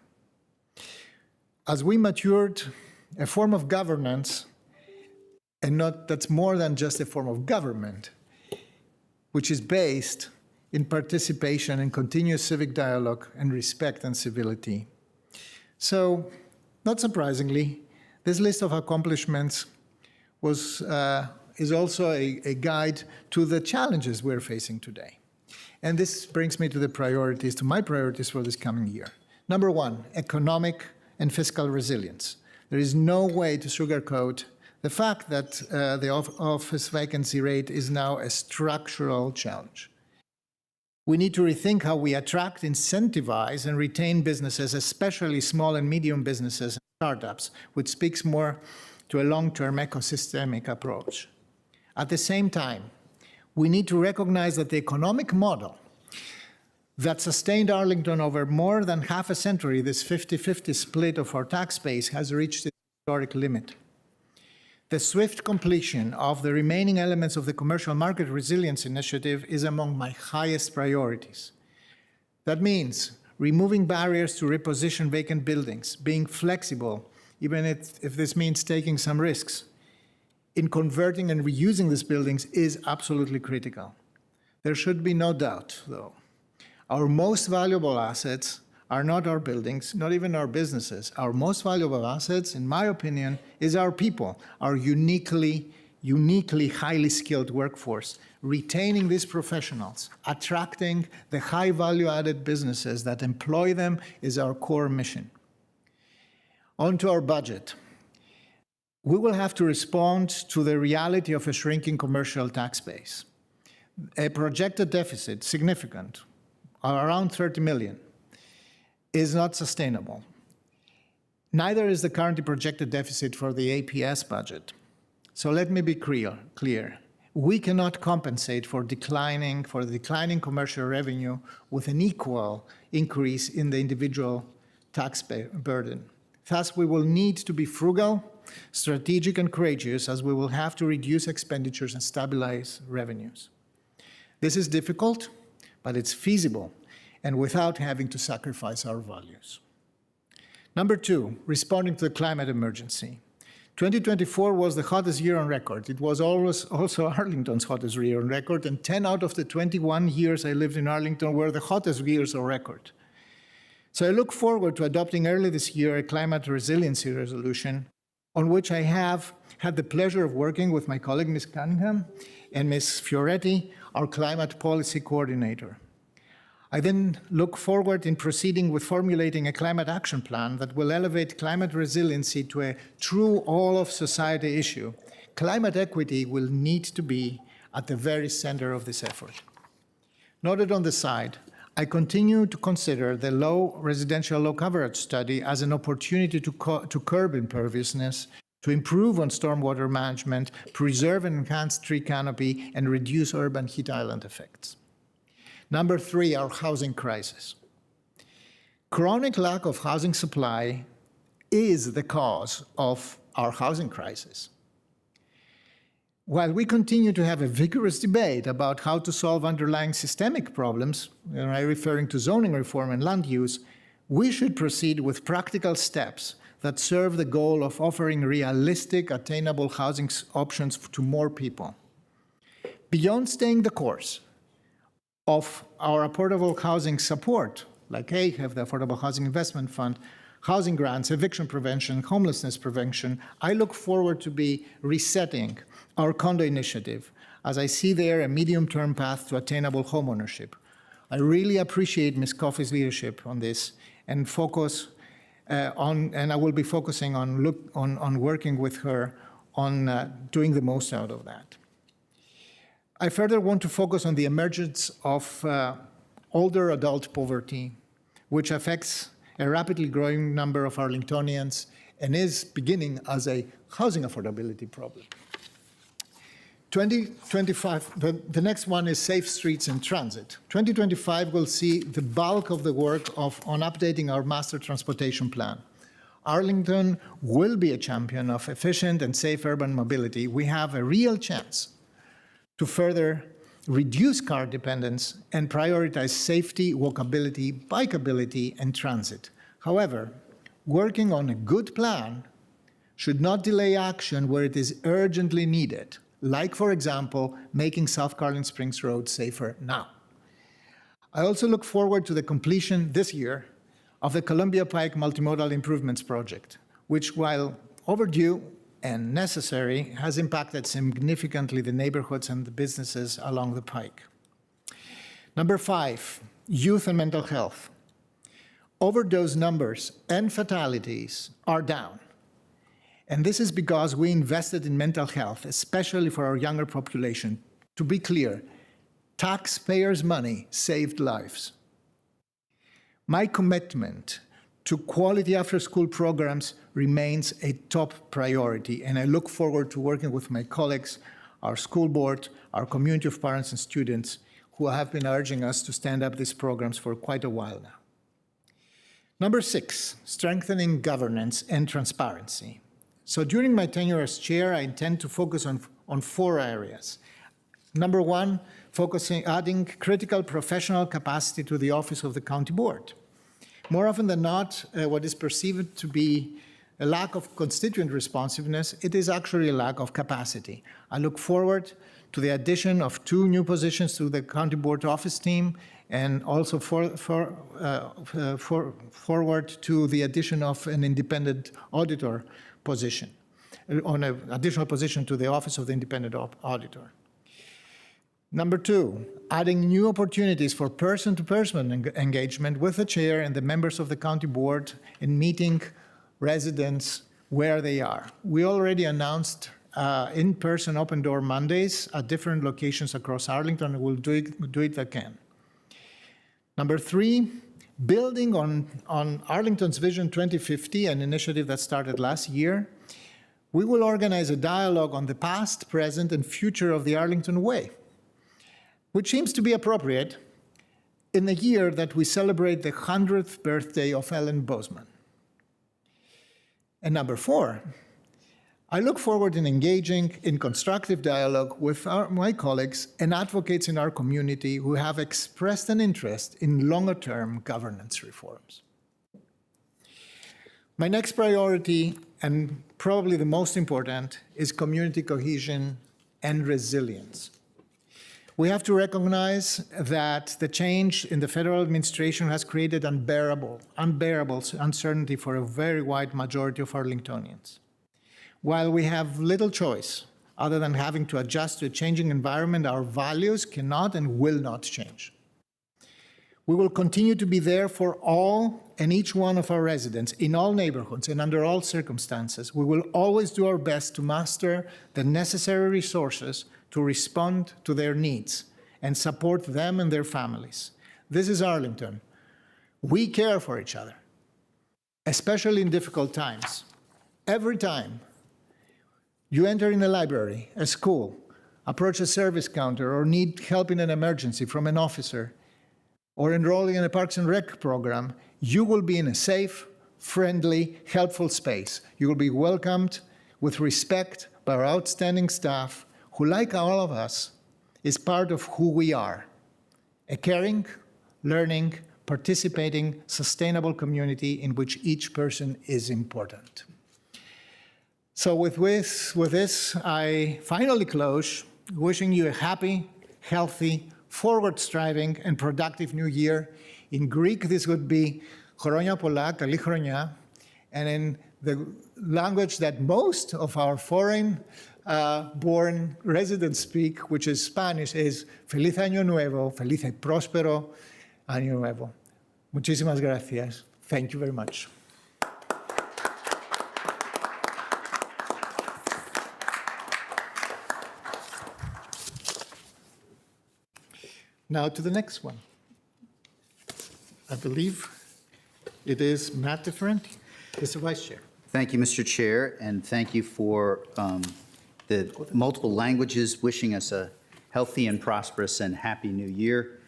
As we matured, a form of governance, and that's more than just a form of government, which is based in participation and continuous civic dialogue and respect and civility. So, not surprisingly, this list of accomplishments is also a guide to the challenges we're facing today. And this brings me to my priorities for this coming year. Number one, economic and fiscal resilience. There is no way to sugarcoat the fact that the office vacancy rate is now a structural challenge. We need to rethink how we attract, incentivize, and retain businesses, especially small and medium businesses and startups, which speaks more to a long-term ecosystemic approach. At the same time, we need to recognize that the economic model that sustained Arlington over more than half a century, this 50-50 split of our tax base, has reached its historic limit. The swift completion of the remaining elements of the Commercial Market Resilience Initiative is among my highest priorities. That means removing barriers to reposition vacant buildings, being flexible, even if this means taking some risks, in converting and reusing these buildings is absolutely critical. There should be no doubt, though. Our most valuable assets are not our buildings, not even our businesses. Our most valuable assets, in my opinion, is our people, our uniquely highly skilled workforce. Retaining these professionals, attracting the high value-added businesses that employ them is our core mission. On to our budget. We will have to respond to the reality of a shrinking commercial tax base. A projected deficit, significant, around 30 million, is not sustainable. Neither is the currently projected deficit for the APS budget. So let me be clear. We cannot compensate for the declining commercial revenue with an equal increase in the individual tax burden. Thus, we will need to be frugal, strategic, and courageous, as we will have to reduce expenditures and stabilize revenues. This is difficult, but it's feasible, and without having to sacrifice our values. Number 2, responding to the climate emergency. 2024 was the hottest year on record. It was also Arlington's hottest year on record, and 10 out of the 21 years I lived in Arlington were the hottest years on record. So I look forward to adopting early this year a climate resiliency resolution on which I have had the pleasure of working with my colleague, Ms. Cunningham, and Ms. Fioretti, our climate policy coordinator. I then look forward in proceeding with formulating a climate action plan that will elevate climate resiliency to a true all-of-society issue. Climate equity will need to be at the very center of this effort. Noted on the side, I continue to consider the residential low coverage study as an opportunity to curb imperviousness, to improve on stormwater management, preserve and enhance tree canopy, and reduce urban heat island effects. Number 3, our housing crisis. Chronic lack of housing supply is the cause of our housing crisis. While we continue to have a vigorous debate about how to solve underlying systemic problems, and I'm referring to zoning reform and land use, we should proceed with practical steps that serve the goal of offering realistic, attainable housing options to more people. Beyond staying the course of our affordable housing support, like AHEV, the Affordable Housing Investment Fund, housing grants, eviction prevention, homelessness prevention, I look forward to be resetting our condo initiative as I see there a medium-term path to attainable homeownership. I really appreciate Ms. Coffey's leadership on this and I will be focusing on working with her on doing the most out of that. I further want to focus on the emergence of older adult poverty, which affects a rapidly growing number of Arlingtonians and is beginning as a housing affordability problem. 2025, the next one is safe streets and transit. 2025 will see the bulk of the work on updating our master transportation plan. Arlington will be a champion of efficient and safe urban mobility. We have a real chance to further reduce car dependence and prioritize safety, walkability, bikeability, and transit. However, working on a good plan should not delay action where it is urgently needed, like, for example, making South Carolina Springs Road safer now. I also look forward to the completion this year of the Columbia Pike Multimodal Improvements Project, which, while overdue and necessary, has impacted significantly the neighborhoods and the businesses along the Pike. Number 5, youth and mental health. Overdose numbers and fatalities are down. And this is because we invested in mental health, especially for our younger population. To be clear, taxpayers' money saved lives. My commitment to quality after-school programs remains a top priority, and I look forward to working with my colleagues, our school board, our community of parents and students who have been urging us to stand up these programs for quite a while now. Number 6, strengthening governance and transparency. So during my tenure as chair, I intend to focus on 4 areas. Number 1, adding critical professional capacity to the office of the county board. More often than not, what is perceived to be a lack of constituent responsiveness, it is actually a lack of capacity. I look forward to the addition of 2 new positions to the county board office team, and also forward to the addition of an independent auditor position, on an additional position to the office of the independent auditor. Number 2, adding new opportunities for person-to-person engagement with the chair and the members of the county board in meeting residents where they are. We already announced in-person open door Mondays at different locations across Arlington, and we'll do it again. Number 3, building on Arlington's Vision 2050, an initiative that started last year, we will organize a dialogue on the past, present, and future of the Arlington Way, which seems to be appropriate in the year that we celebrate the 100th birthday of Ellen Bozeman. And number 4, I look forward in engaging in constructive dialogue with my colleagues and advocates in our community who have expressed an interest in longer-term governance reforms. My next priority, and probably the most important, is community cohesion and resilience. We have to recognize that the change in the federal administration has created unbearable uncertainty for a very wide majority of Arlingtonians. While we have little choice other than having to adjust to a changing environment, our values cannot and will not change. We will continue to be there for all and each one of our residents in all neighborhoods and under all circumstances. We will always do our best to muster the necessary resources to respond to their needs and support them and their families. This is Arlington. We care for each other, especially in difficult times. Every time you enter in a library, a school, approach a service counter, or need help in an emergency from an officer, or enrolling in a Parks and Rec program, you will be in a safe, friendly, helpful space. You will be welcomed with respect by our outstanding staff, who, like all of us, is part of who we are: a caring, learning, participating, sustainable community in which each person is important. So with this, I finally close, wishing you a happy, healthy, forward-striving, and productive new year. In Greek, this would be Chronia Polla, Kali Chronia, and in the language that most of our foreign born residents speak, which is Spanish, is Feliz Año Nuevo, Feliz y Próspero Año Nuevo. Muchísimas gracias. Thank you very much. Now to the next one. I believe it is Matt Different, Mr. Vice Chair. Thank you, Mr. Chair, and thank you for the multiple languages, wishing us a healthy and prosperous and happy new year.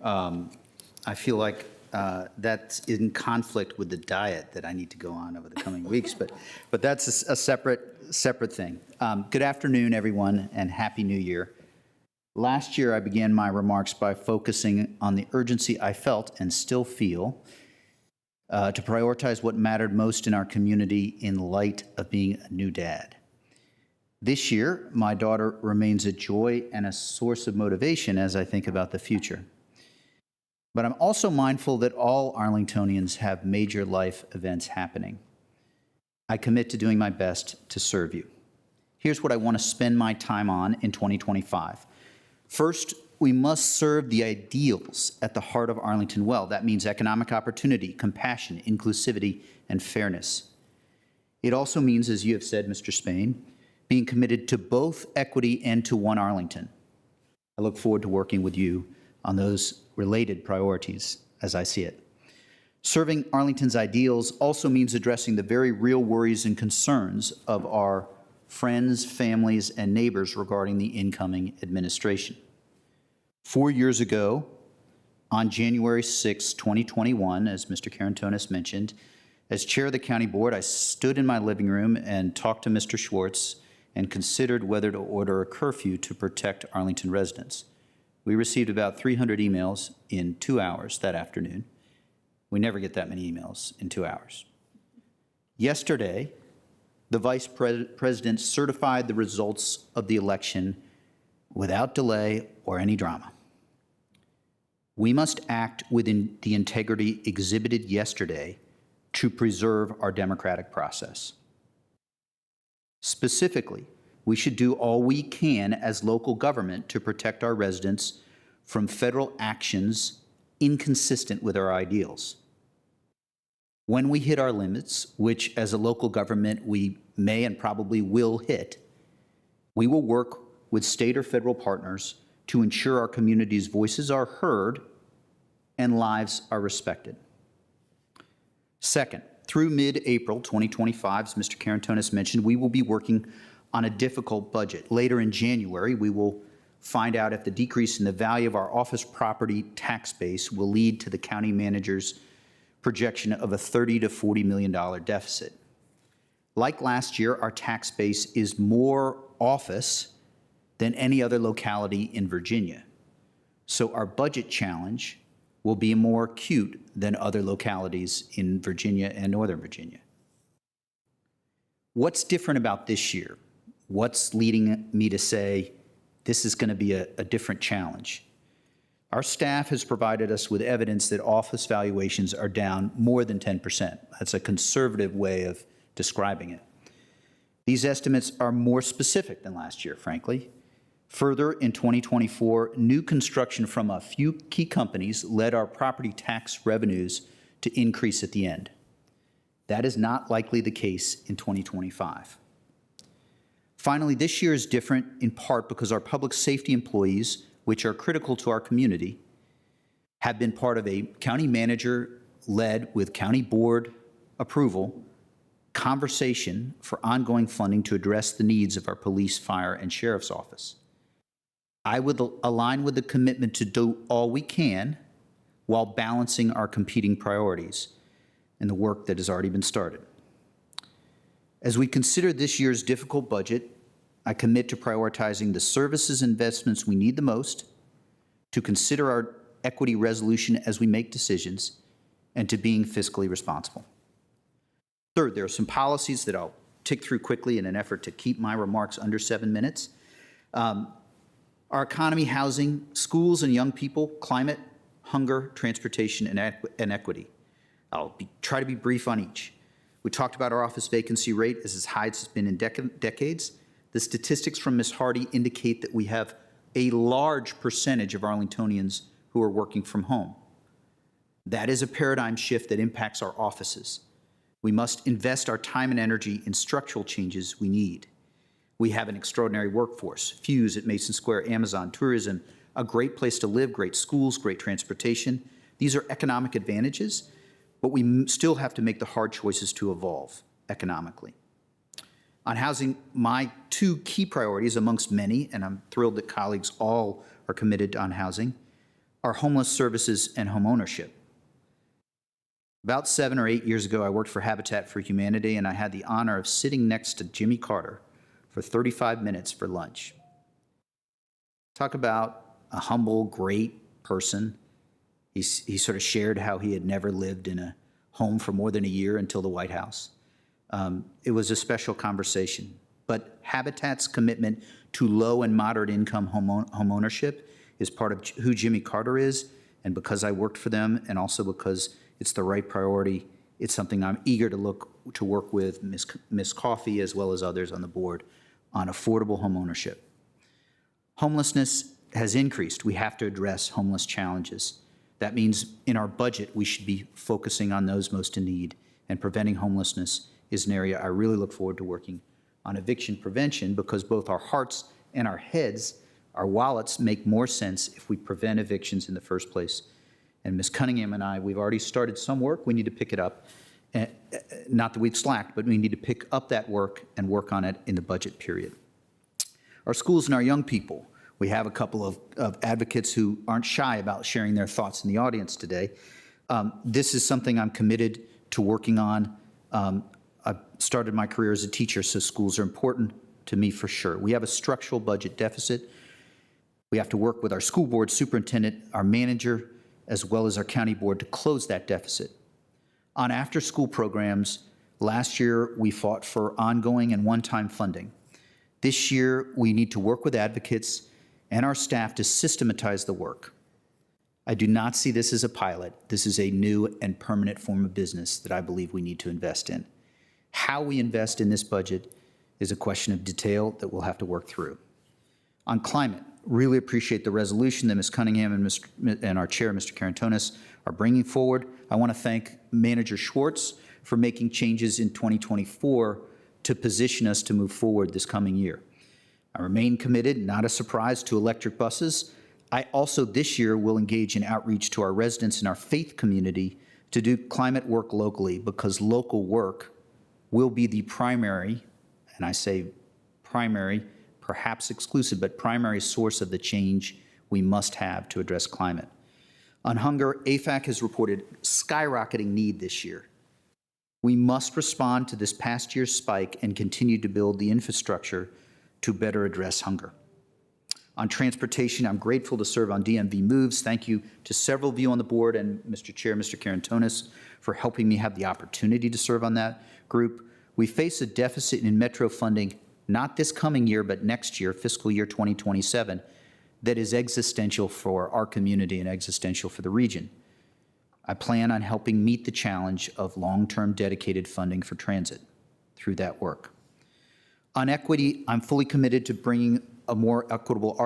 I feel like that's in conflict with the diet that I need to go on over the coming weeks, but that's a separate thing. Good afternoon, everyone, and happy new year. Last year, I began my remarks by focusing on the urgency I felt and still feel to prioritize what mattered most in our community in light of being a new dad. This year, my daughter remains a joy and a source of motivation as I think about the future. But I'm also mindful that all Arlingtonians have major life events happening. I commit to doing my best to serve you. Here's what I want to spend my time on in 2025. First, we must serve the ideals at the heart of Arlington well. That means economic opportunity, compassion, inclusivity, and fairness. It also means, as you have said, Mr. Spain, being committed to both equity and to one Arlington. I look forward to working with you on those related priorities as I see it. Serving Arlington's ideals also means addressing the very real worries and concerns of our friends, families, and neighbors regarding the incoming administration. 4 years ago, on January 6, 2021, as Mr. Carantonis mentioned, as chair of the county board, I stood in my living room and talked to Mr. Schwartz and considered whether to order a curfew to protect Arlington residents. We received about 300 emails in 2 hours that afternoon. We never get that many emails in 2 hours. Yesterday, the Vice President certified the results of the election without delay or any drama. We must act within the integrity exhibited yesterday to preserve our democratic process. Specifically, we should do all we can as local government to protect our residents from federal actions inconsistent with our ideals. When we hit our limits, which as a local government we may and probably will hit, we will work with state or federal partners to ensure our community's voices are heard and lives are respected. Second, through mid-April 2025, as Mr. Carantonis mentioned, we will be working on a difficult budget. Later in January, we will find out if the decrease in the value of our office property tax base will lead to the county manager's projection of a $30 to $40 million deficit. Like last year, our tax base is more office than any other locality in Virginia. So our budget challenge will be more acute than other localities in Virginia and Northern Virginia. What's different about this year? What's leading me to say this is going to be a different challenge? Our staff has provided us with evidence that office valuations are down more than 10%. That's a conservative way of describing it. These estimates are more specific than last year, frankly. Further, in 2024, new construction from a few key companies led our property tax revenues to increase at the end. That is not likely the case in 2025. Finally, this year is different in part because our public safety employees, which are critical to our community, have been part of a county manager-led with county board approval conversation for ongoing funding to address the needs of our police, fire, and sheriff's office. I would align with the commitment to do all we can while balancing our competing priorities and the work that has already been started. As we consider this year's difficult budget, I commit to prioritizing the services and investments we need the most, to consider our equity resolution as we make decisions, and to being fiscally responsible. Third, there are some policies that I'll tick through quickly in an effort to keep my remarks under 7 minutes. Our economy, housing, schools and young people, climate, hunger, transportation, and equity. I'll try to be brief on each. We talked about our office vacancy rate as high as it's been in decades. The statistics from Ms. Hardy indicate that we have a large percentage of Arlingtonians who are working from home. That is a paradigm shift that impacts our offices. We must invest our time and energy in structural changes we need. We have an extraordinary workforce, Fuse at Mason Square, Amazon, tourism, a great place to live, great schools, great transportation. These are economic advantages, but we still have to make the hard choices to evolve economically. On housing, my two key priorities amongst many, and I'm thrilled that colleagues all are committed on housing, are homeless services and homeownership. About 7 or 8 years ago, I worked for Habitat for Humanity, and I had the honor of sitting next to Jimmy Carter for 35 minutes for lunch. Talk about a humble, great person. He sort of shared how he had never lived in a home for more than a year until the White House. It was a special conversation. But Habitat's commitment to low and moderate income homeownership is part of who Jimmy Carter is, and because I worked for them, and also because it's the right priority, it's something I'm eager to work with Ms. Coffey as well as others on the board on affordable homeownership. Homelessness has increased. We have to address homeless challenges. That means in our budget, we should be focusing on those most in need, and preventing homelessness is an area I really look forward to working on. Eviction prevention, because both our hearts and our heads, our wallets make more sense if we prevent evictions in the first place. And Ms. Cunningham and I, we've already started some work. We need to pick it up. Not that we've slacked, but we need to pick up that work and work on it in the budget period. Our schools and our young people. We have a couple of advocates who aren't shy about sharing their thoughts in the audience today. This is something I'm committed to working on. I started my career as a teacher, so schools are important to me for sure. We have a structural budget deficit. We have to work with our school board superintendent, our manager, as well as our county board to close that deficit. On after-school programs, last year we fought for ongoing and one-time funding. This year we need to work with advocates and our staff to systematize the work. I do not see this as a pilot. This is a new and permanent form of business that I believe we need to invest in. How we invest in this budget is a question of detail that we'll have to work through. On climate, really appreciate the resolution that Ms. Cunningham and our chair, Mr. Karantonis, are bringing forward. I want to thank Manager Schwartz for making changes in 2024 to position us to move forward this coming year. I remain committed, not a surprise, to electric buses. I also this year will engage in outreach to our residents in our faith community to do climate work locally, because local work will be the primary, and I say primary, perhaps exclusive, but primary source of the change we must have to address climate. On hunger, AFAC has reported skyrocketing need this year. We must respond to this past year's spike and continue to build the infrastructure to better address hunger. On transportation, I'm grateful to serve on DMV Moves. Thank you to several of you on the board and Mr. Chair, Mr. Karantonis, for helping me have the opportunity to serve on that group. We face a deficit in metro funding, not this coming year, but next year, fiscal year 2027, that is existential for our community and existential for the region. I plan on helping meet the challenge of long-term dedicated funding for transit through that work. On equity, I'm fully committed to bringing a more equitable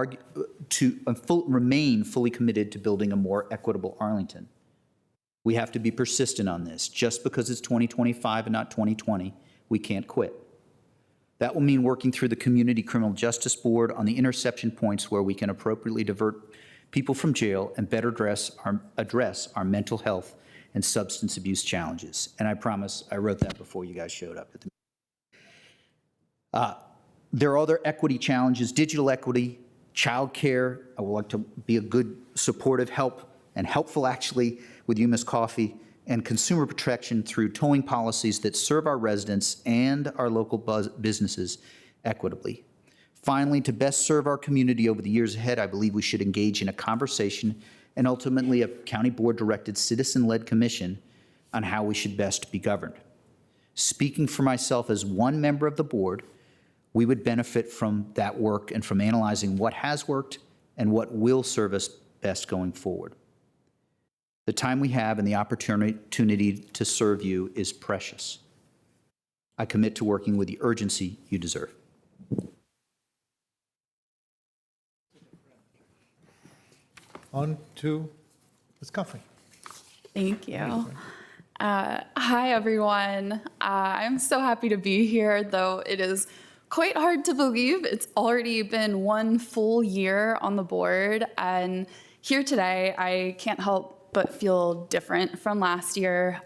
remain fully committed to building a more equitable Arlington. We have to be persistent on this. Just because it's 2025 and not 2020, we can't quit. That will mean working through the Community Criminal Justice Board on the interception points where we can appropriately divert people from jail and better address our mental health and substance abuse challenges. And I promise I wrote that before you guys showed up at the meeting. There are other equity challenges, digital equity, childcare. I would like to be a good supportive helpful actually with you, Ms. Coffey, and consumer protection through towing policies that serve our residents and our local businesses equitably. Finally, to best serve our community over the years ahead, I believe we should engage in a conversation and ultimately a county board-directed citizen-led commission on how we should best be governed. Speaking for myself as one member of the board, we would benefit from that work and from analyzing what has worked and what will serve us best going forward. The time we have and the opportunity to serve you is precious. I commit to working with the urgency you deserve. On to Ms. Coffey. Thank you. Hi, everyone. I'm so happy to be here, though it is quite hard to believe it's already been one full year on the board. And here today, I can't help but feel different from last year.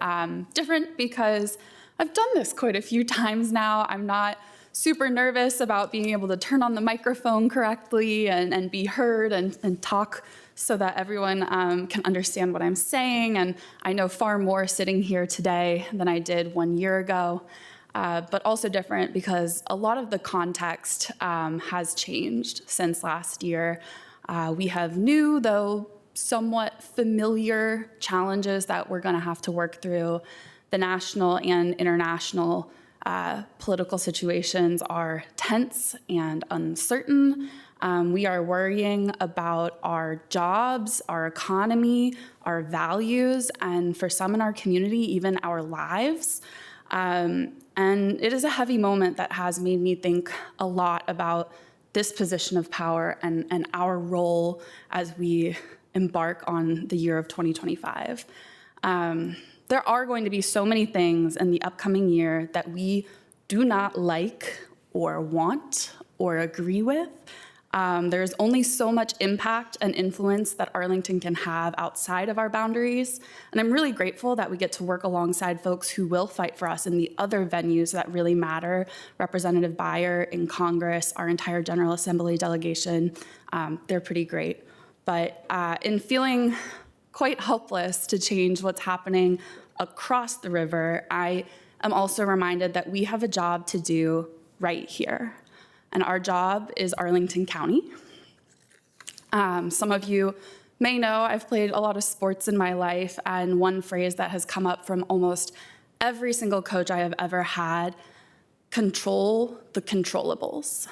Different because I've done this quite a few times now. I'm not super nervous about being able to turn on the microphone correctly and be heard and talk so that everyone can understand what I'm saying. And I know far more sitting here today than I did 1 year ago, but also different because a lot of the context has changed since last year. We have new, though somewhat familiar challenges that we're going to have to work through. The national and international political situations are tense and uncertain. We are worrying about our jobs, our economy, our values, and for some in our community, even our lives. And it is a heavy moment that has made me think a lot about this position of power and our role as we embark on the year of 2025. There are going to be so many things in the upcoming year that we do not like or want or agree with. There's only so much impact and influence that Arlington can have outside of our boundaries. And I'm really grateful that we get to work alongside folks who will fight for us in the other venues that really matter. Representative Beyer in Congress, our entire General Assembly delegation, they're pretty great. But in feeling quite helpless to change what's happening across the river, I am also reminded that we have a job to do right here. And our job is Arlington County. Some of you may know I've played a lot of sports in my life, and one phrase that has come up from almost every single coach I have ever had: control the controllables.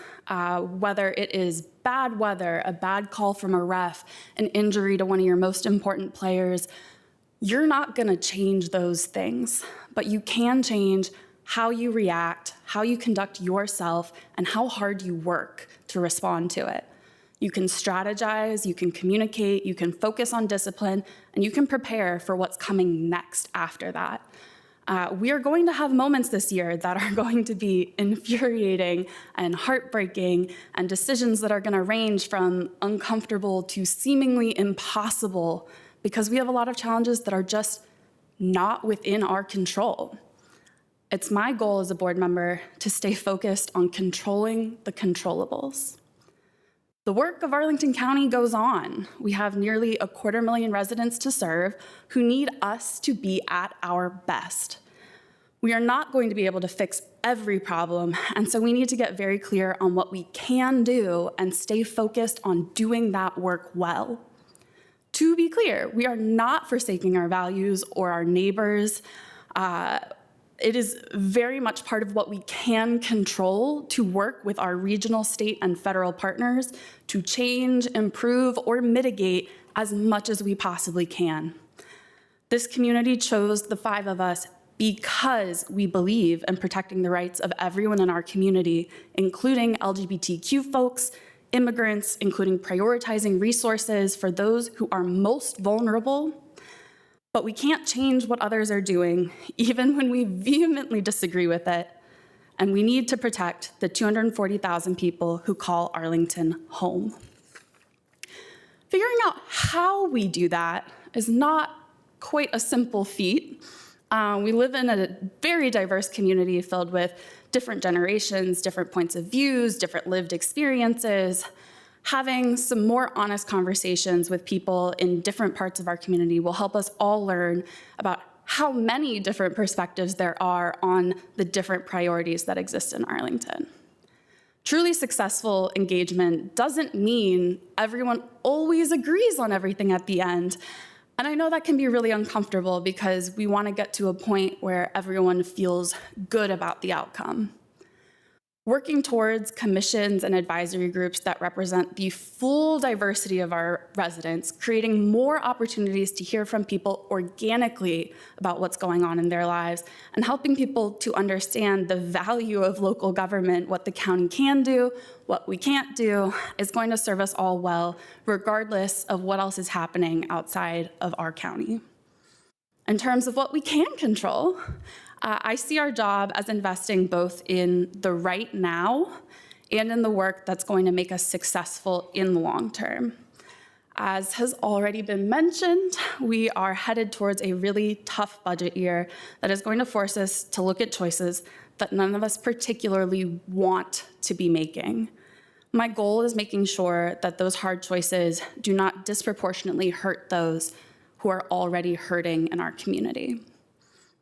Whether it is bad weather, a bad call from a ref, an injury to one of your most important players, you're not gonna change those things, but you can change how you react, how you conduct yourself, and how hard you work to respond to it. You can strategize, you can communicate, you can focus on discipline, and you can prepare for what's coming next after that. We are going to have moments this year that are going to be infuriating and heartbreaking, and decisions that are going to range from uncomfortable to seemingly impossible, because we have a lot of challenges that are just not within our control. It's my goal as a board member to stay focused on controlling the controllables. The work of Arlington County goes on. We have nearly 250,000 residents to serve who need us to be at our best. We are not going to be able to fix every problem, and so we need to get very clear on what we can do and stay focused on doing that work well. To be clear, we are not forsaking our values or our neighbors. It is very much part of what we can control to work with our regional, state, and federal partners to change, improve, or mitigate as much as we possibly can. This community chose the 5 of us because we believe in protecting the rights of everyone in our community, including LGBTQ folks, immigrants, including prioritizing resources for those who are most vulnerable. But we can't change what others are doing, even when we vehemently disagree with it. And we need to protect the 240,000 people who call Arlington home. Figuring out how we do that is not quite a simple feat. We live in a very diverse community filled with different generations, different points of views, different lived experiences. Having some more honest conversations with people in different parts of our community will help us all learn about how many different perspectives there are on the different priorities that exist in Arlington. Truly successful engagement doesn't mean everyone always agrees on everything at the end. And I know that can be really uncomfortable because we want to get to a point where everyone feels good about the outcome. Working towards commissions and advisory groups that represent the full diversity of our residents, creating more opportunities to hear from people organically about what's going on in their lives, and helping people to understand the value of local government, what the county can do, what we can't do, is going to serve us all well, regardless of what else is happening outside of our county. In terms of what we can control, I see our job as investing both in the right now and in the work that's going to make us successful in the long term. As has already been mentioned, we are headed towards a really tough budget year that is going to force us to look at choices that none of us particularly want to be making. My goal is making sure that those hard choices do not disproportionately hurt those who are already hurting in our community.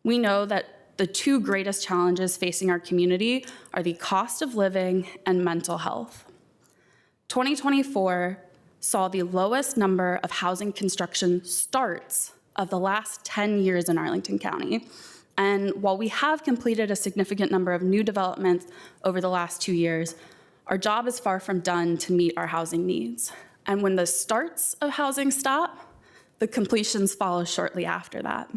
We know that the 2 greatest challenges facing our community are the cost of living and mental health. 2024 saw the lowest number of housing construction starts of the last 10 years in Arlington County. And while we have completed a significant number of new developments over the last 2 years, our job is far from done to meet our housing needs. And when the starts of housing stop, the completions follow shortly after that.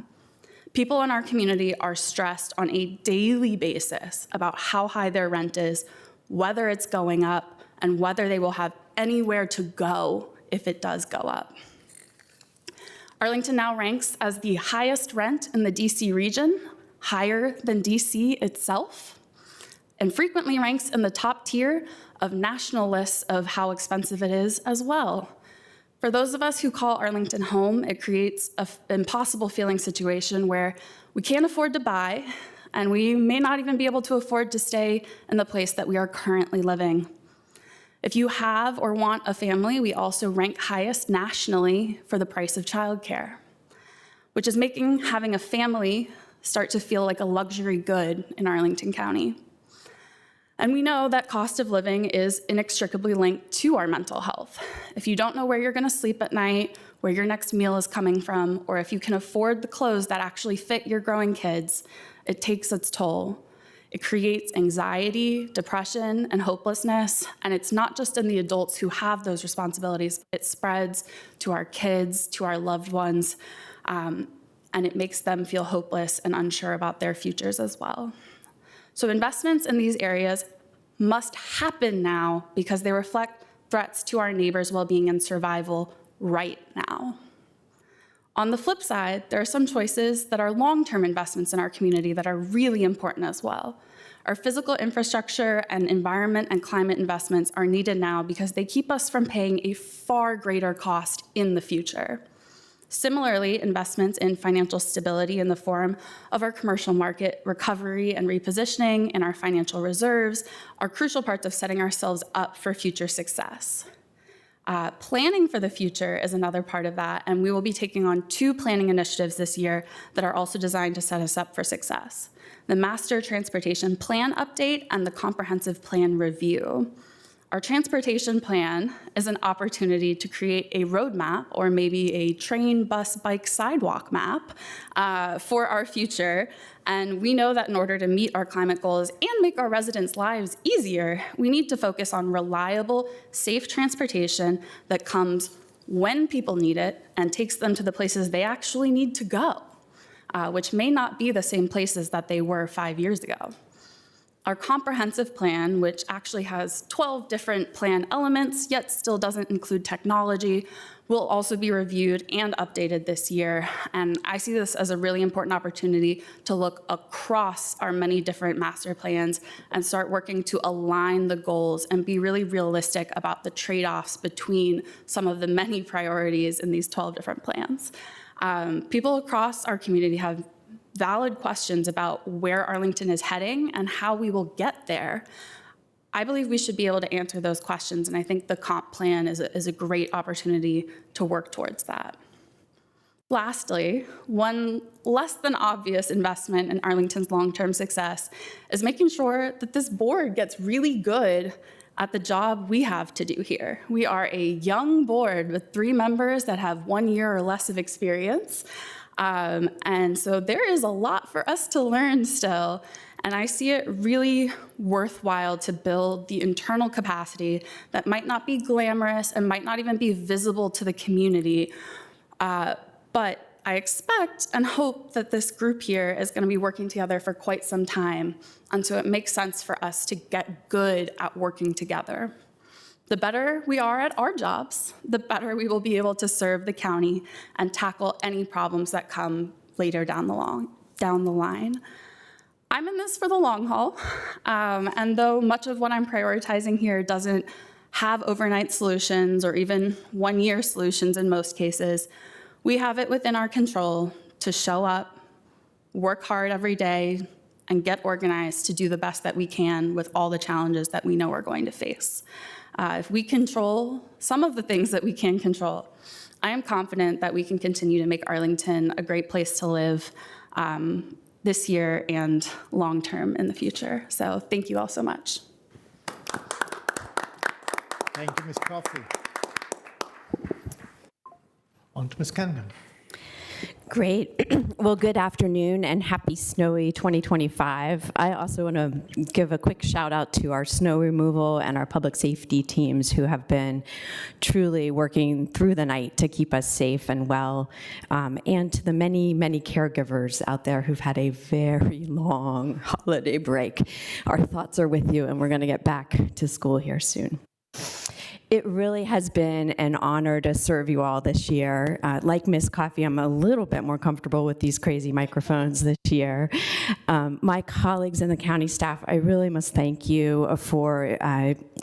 People in our community are stressed on a daily basis about how high their rent is, whether it's going up, and whether they will have anywhere to go if it does go up. Arlington now ranks as the highest rent in the DC region, higher than DC itself, and frequently ranks in the top tier of national lists of how expensive it is as well. For those of us who call Arlington home, it creates an impossible feeling situation where we can't afford to buy, and we may not even be able to afford to stay in the place that we are currently living. If you have or want a family, we also rank highest nationally for the price of childcare, which is making having a family start to feel like a luxury good in Arlington County. And we know that cost of living is inextricably linked to our mental health. If you don't know where you're gonna sleep at night, where your next meal is coming from, or if you can afford the clothes that actually fit your growing kids, it takes its toll. It creates anxiety, depression, and hopelessness, and it's not just in the adults who have those responsibilities. It spreads to our kids, to our loved ones, and it makes them feel hopeless and unsure about their futures as well. So investments in these areas must happen now because they reflect threats to our neighbors' well-being and survival right now. On the flip side, there are some choices that are long-term investments in our community that are really important as well. Our physical infrastructure and environment and climate investments are needed now because they keep us from paying a far greater cost in the future. Similarly, investments in financial stability in the form of our commercial market recovery and repositioning and our financial reserves are crucial parts of setting ourselves up for future success. Planning for the future is another part of that, and we will be taking on 2 planning initiatives this year that are also designed to set us up for success: the Master Transportation Plan Update and the Comprehensive Plan Review. Our transportation plan is an opportunity to create a roadmap or maybe a train, bus, bike, sidewalk map for our future. And we know that in order to meet our climate goals and make our residents' lives easier, we need to focus on reliable, safe transportation that comes when people need it and takes them to the places they actually need to go, which may not be the same places that they were 5 years ago. Our comprehensive plan, which actually has 12 different plan elements, yet still doesn't include technology, will also be reviewed and updated this year. And I see this as a really important opportunity to look across our many different master plans and start working to align the goals and be really realistic about the trade-offs between some of the many priorities in these 12 different plans. People across our community have valid questions about where Arlington is heading and how we will get there. I believe we should be able to answer those questions, and I think the comp plan is a great opportunity to work towards that. Lastly, one less than obvious investment in Arlington's long-term success is making sure that this board gets really good at the job we have to do here. We are a young board with 3 members that have 1 year or less of experience. And so there is a lot for us to learn still, and I see it really worthwhile to build the internal capacity that might not be glamorous and might not even be visible to the community, but I expect and hope that this group here is going to be working together for quite some time, and so it makes sense for us to get good at working together. The better we are at our jobs, the better we will be able to serve the county and tackle any problems that come later down the line. I'm in this for the long haul, and though much of what I'm prioritizing here doesn't have overnight solutions or even 1-year solutions in most cases, we have it within our control to show up, work hard every day, and get organized to do the best that we can with all the challenges that we know we're going to face. If we control some of the things that we can control, I am confident that we can continue to make Arlington a great place to live this year and long-term in the future. So thank you all so much. Thank you, Ms. Coffey. On to Ms. Cunningham. Great. Well, good afternoon and happy snowy 2025. I also want to give a quick shout out to our snow removal and our public safety teams who have been truly working through the night to keep us safe and well, and to the many, many caregivers out there who've had a very long holiday break. Our thoughts are with you, and we're going to get back to school here soon. It really has been an honor to serve you all this year. Like Ms. Coffey, I'm a little bit more comfortable with these crazy microphones this year. My colleagues and the county staff, I really must thank you for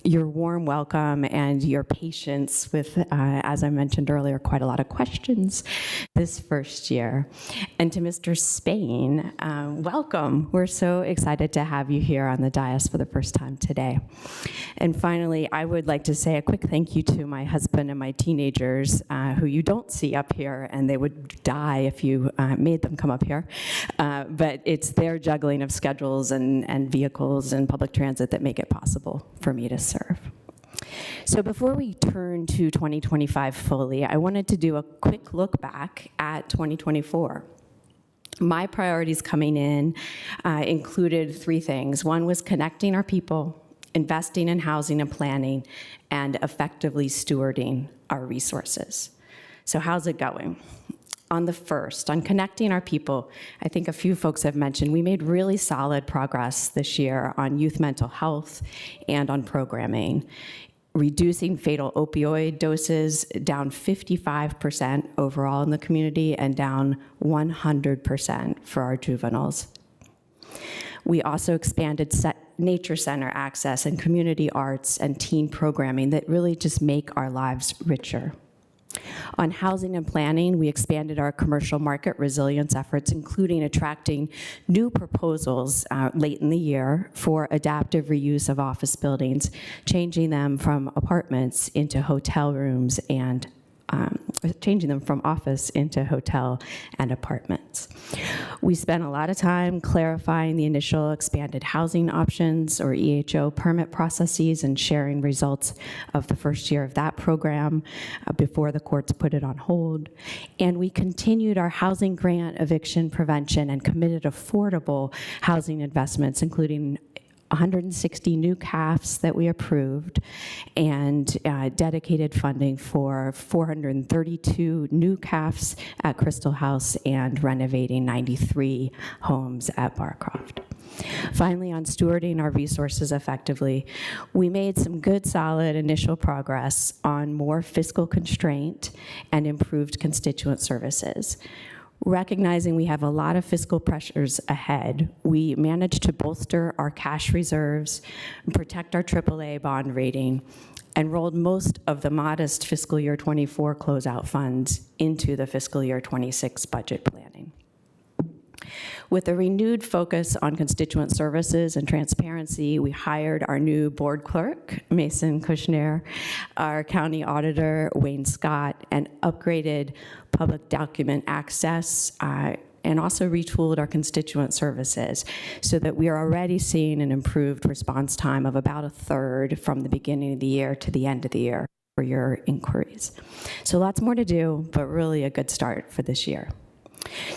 your warm welcome and your patience with, as I mentioned earlier, quite a lot of questions this first year. And to Mr. Spain, welcome. We're so excited to have you here on the dais for the first time today. And finally, I would like to say a quick thank you to my husband and my teenagers, who you don't see up here, and they would die if you made them come up here. But it's their juggling of schedules and vehicles and public transit that make it possible for me to serve. So before we turn to 2025 fully, I wanted to do a quick look back at 2024. My priorities coming in included 3 things. One was connecting our people, investing in housing and planning, and effectively stewarding our resources. So how's it going? On the first, on connecting our people, I think a few folks have mentioned we made really solid progress this year on youth mental health and on programming, reducing fatal opioid doses down 55% overall in the community and down 100% for our juveniles. We also expanded nature center access and community arts and teen programming that really just make our lives richer. On housing and planning, we expanded our commercial market resilience efforts, including attracting new proposals late in the year for adaptive reuse of office buildings, changing them from apartments into hotel rooms and changing them from office into hotel and apartments. We spent a lot of time clarifying the initial expanded housing options, or EHO, permit processes and sharing results of the first year of that program before the courts put it on hold. And we continued our housing grant, eviction prevention, and committed affordable housing investments, including 160 new CAFs that we approved, and dedicated funding for 432 new CAFs at Crystal House and renovating 93 homes at Barcroft. Finally, on stewarding our resources effectively, we made some good, solid initial progress on more fiscal constraint and improved constituent services. Recognizing we have a lot of fiscal pressures ahead, we managed to bolster our cash reserves, protect our AAA bond rating, and rolled most of the modest fiscal year 24 closeout funds into the fiscal year 26 budget planning. With a renewed focus on constituent services and transparency, we hired our new board clerk, Mason Kushner, our county auditor, Wayne Scott, and upgraded public document access, and also retooled our constituent services so that we are already seeing an improved response time of about a third from the beginning of the year to the end of the year for your inquiries. So lots more to do, but really a good start for this year.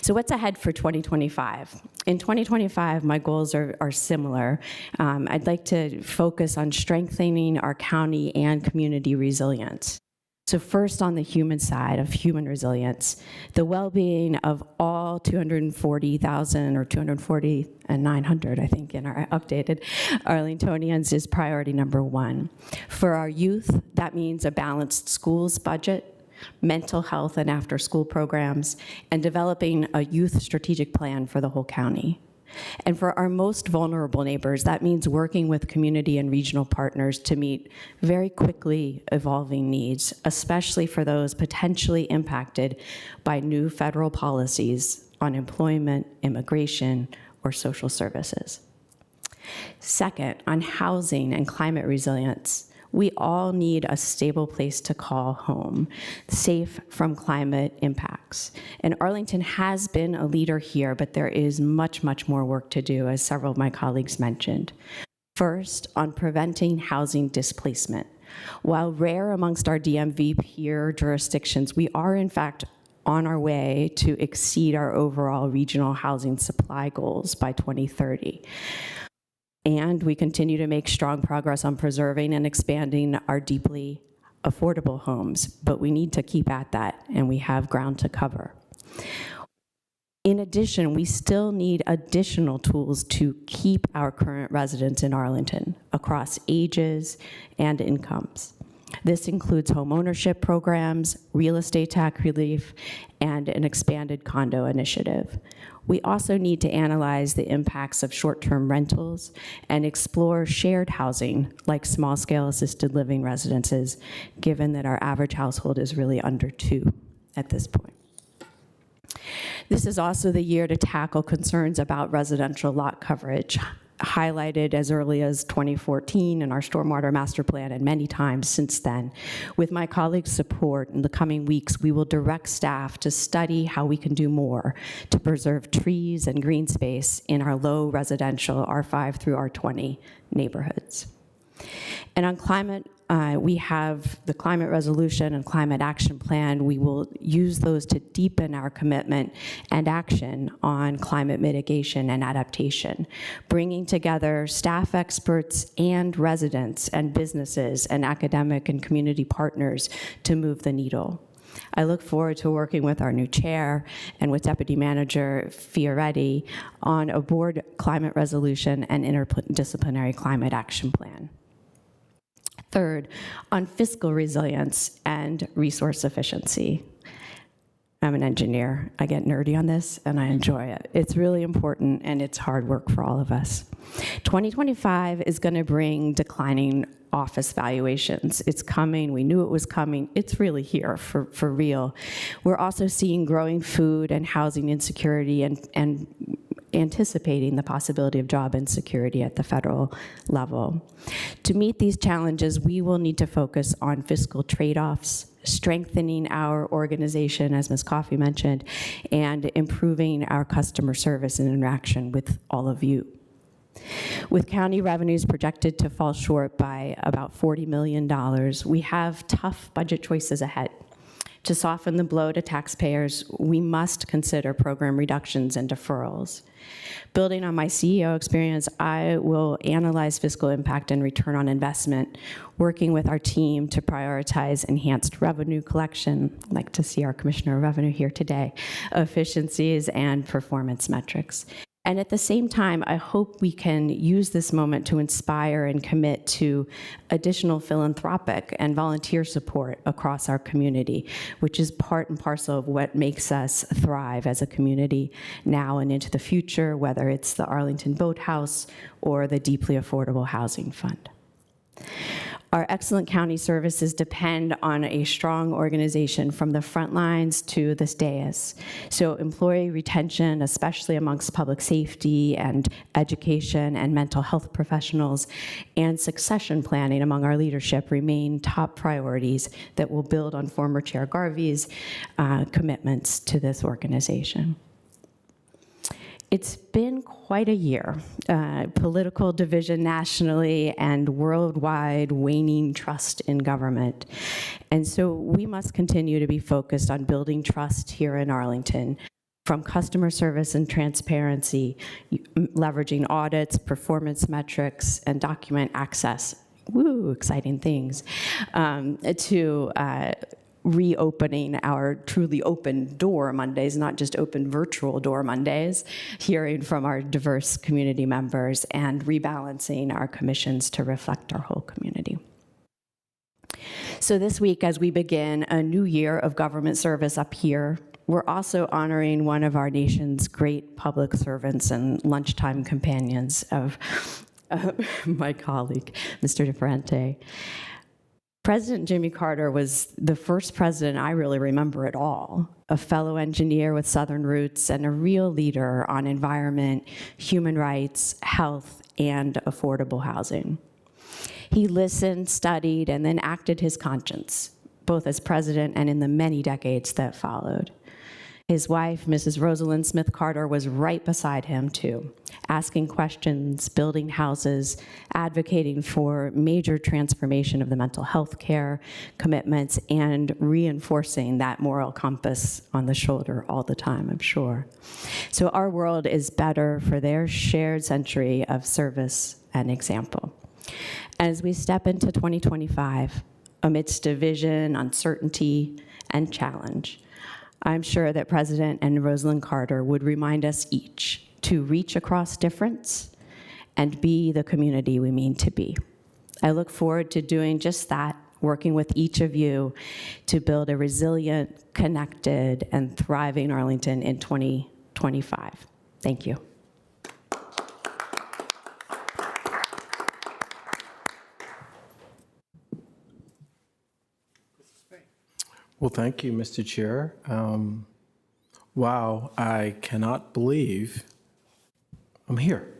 So what's ahead for 2025? In 2025, my goals are similar. I'd like to focus on strengthening our county and community resilience. So first, on the human side of human resilience, the well-being of all 240,000 or 240,900, I think, in our updated Arlingtonians is priority number one. For our youth, that means a balanced schools budget, mental health and after-school programs, and developing a youth strategic plan for the whole county. And for our most vulnerable neighbors, that means working with community and regional partners to meet very quickly evolving needs, especially for those potentially impacted by new federal policies on employment, immigration, or social services. Second, on housing and climate resilience, we all need a stable place to call home, safe from climate impacts. And Arlington has been a leader here, but there is much, much more work to do, as several of my colleagues mentioned. First, on preventing housing displacement. While rare amongst our DMV peer jurisdictions, we are in fact on our way to exceed our overall regional housing supply goals by 2030. And we continue to make strong progress on preserving and expanding our deeply affordable homes, but we need to keep at that, and we have ground to cover. In addition, we still need additional tools to keep our current residents in Arlington across ages and incomes. This includes home ownership programs, real estate tax relief, and an expanded condo initiative. We also need to analyze the impacts of short-term rentals and explore shared housing, like small-scale assisted living residences, given that our average household is really under 2 at this point. This is also the year to tackle concerns about residential lot coverage, highlighted as early as 2014 in our stormwater master plan and many times since then. With my colleagues' support, in the coming weeks, we will direct staff to study how we can do more to preserve trees and green space in our low residential R5 through R20 neighborhoods. And on climate, we have the climate resolution and climate action plan. We will use those to deepen our commitment and action on climate mitigation and adaptation, bringing together staff experts and residents and businesses and academic and community partners to move the needle. I look forward to working with our new chair and with Deputy Manager Fioretti on a board climate resolution and interdisciplinary climate action plan. Third, on fiscal resilience and resource efficiency. I'm an engineer. I get nerdy on this, and I enjoy it. It's really important, and it's hard work for all of us. 2025 is going to bring declining office valuations. It's coming. We knew it was coming. It's really here for real. We're also seeing growing food and housing insecurity and anticipating the possibility of job insecurity at the federal level. To meet these challenges, we will need to focus on fiscal trade-offs, strengthening our organization, as Ms. Coffey mentioned, and improving our customer service and interaction with all of you. With county revenues projected to fall short by about $40 million, we have tough budget choices ahead. To soften the blow to taxpayers, we must consider program reductions and deferrals. Building on my CEO experience, I will analyze fiscal impact and return on investment, working with our team to prioritize enhanced revenue collection, I'd like to see our Commissioner of Revenue here today, efficiencies and performance metrics. And at the same time, I hope we can use this moment to inspire and commit to additional philanthropic and volunteer support across our community, which is part and parcel of what makes us thrive as a community now and into the future, whether it's the Arlington Boathouse or the Deeply Affordable Housing Fund. Our excellent county services depend on a strong organization from the front lines to this dais. So employee retention, especially amongst public safety and education and mental health professionals, and succession planning among our leadership remain top priorities that will build on former Chair Garvey's commitments to this organization. It's been quite a year. Political division nationally and worldwide waning trust in government. And so we must continue to be focused on building trust here in Arlington, from customer service and transparency, leveraging audits, performance metrics, and document access. Woo, exciting things. To reopening our truly open door Mondays, not just open virtual door Mondays, hearing from our diverse community members, and rebalancing our commissions to reflect our whole community. So this week, as we begin a new year of government service up here, we're also honoring one of our nation's great public servants and lunchtime companions of my colleague, Mr. DeFerrante. President Jimmy Carter was the first president I really remember at all, a fellow engineer with Southern roots and a real leader on environment, human rights, health, and affordable housing. He listened, studied, and then acted his conscience, both as president and in the many decades that followed. His wife, Mrs. Rosalind Smith Carter, was right beside him, too, asking questions, building houses, advocating for major transformation of the mental health care commitments, and reinforcing that moral compass on the shoulder all the time, I'm sure. So our world is better for their shared century of service and example. As we step into 2025, amidst division, uncertainty, and challenge, I'm sure that President and Rosalind Carter would remind us each to reach across difference and be the community we mean to be. I look forward to doing just that, working with each of you to build a resilient, connected, and thriving Arlington in 2025. Thank you. Well, thank you, Mr. Chair. Wow, I cannot believe I'm here.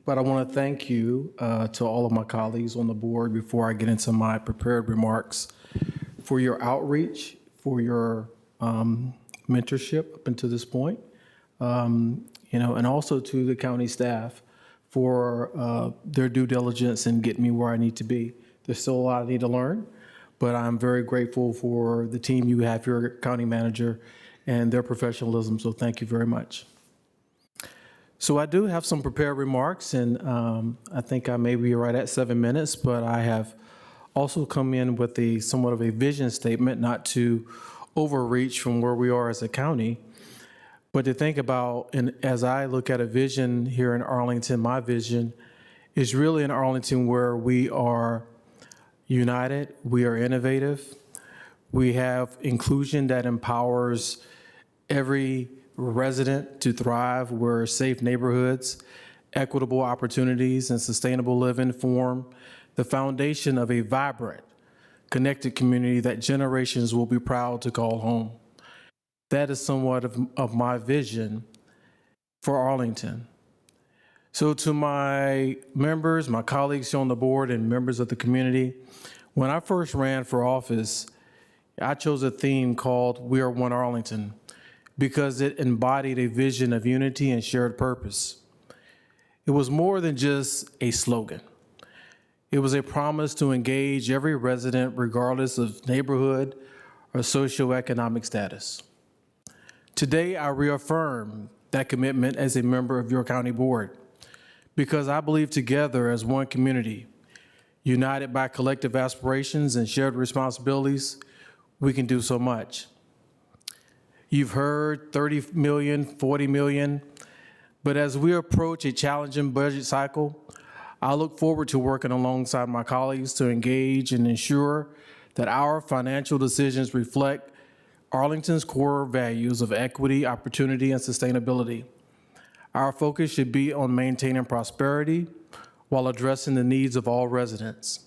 But I want to thank you to all of my colleagues on the board before I get into my prepared remarks for your outreach, for your mentorship up until this point, and also to the county staff for their due diligence and getting me where I need to be. There's still a lot I need to learn, but I'm very grateful for the team you have here, county manager, and their professionalism, so thank you very much. So I do have some prepared remarks, and I think I may be right at 7 minutes, but I have also come in with somewhat of a vision statement, not to overreach from where we are as a county, but to think about, and as I look at a vision here in Arlington, my vision is really in Arlington where we are united, we are innovative, we have inclusion that empowers every resident to thrive, where safe neighborhoods, equitable opportunities, and sustainable living form the foundation of a vibrant, connected community that generations will be proud to call home. That is somewhat of my vision for Arlington. So to my members, my colleagues on the board, and members of the community, when I first ran for office, I chose a theme called We Are One Arlington because it embodied a vision of unity and shared purpose. It was more than just a slogan. It was a promise to engage every resident regardless of neighborhood or socioeconomic status. Today, I reaffirm that commitment as a member of your county board because I believe together as one community, united by collective aspirations and shared responsibilities, we can do so much. You've heard 30 million, 40 million, but as we approach a challenging budget cycle, I look forward to working alongside my colleagues to engage and ensure that our financial decisions reflect Arlington's core values of equity, opportunity, and sustainability. Our focus should be on maintaining prosperity while addressing the needs of all residents.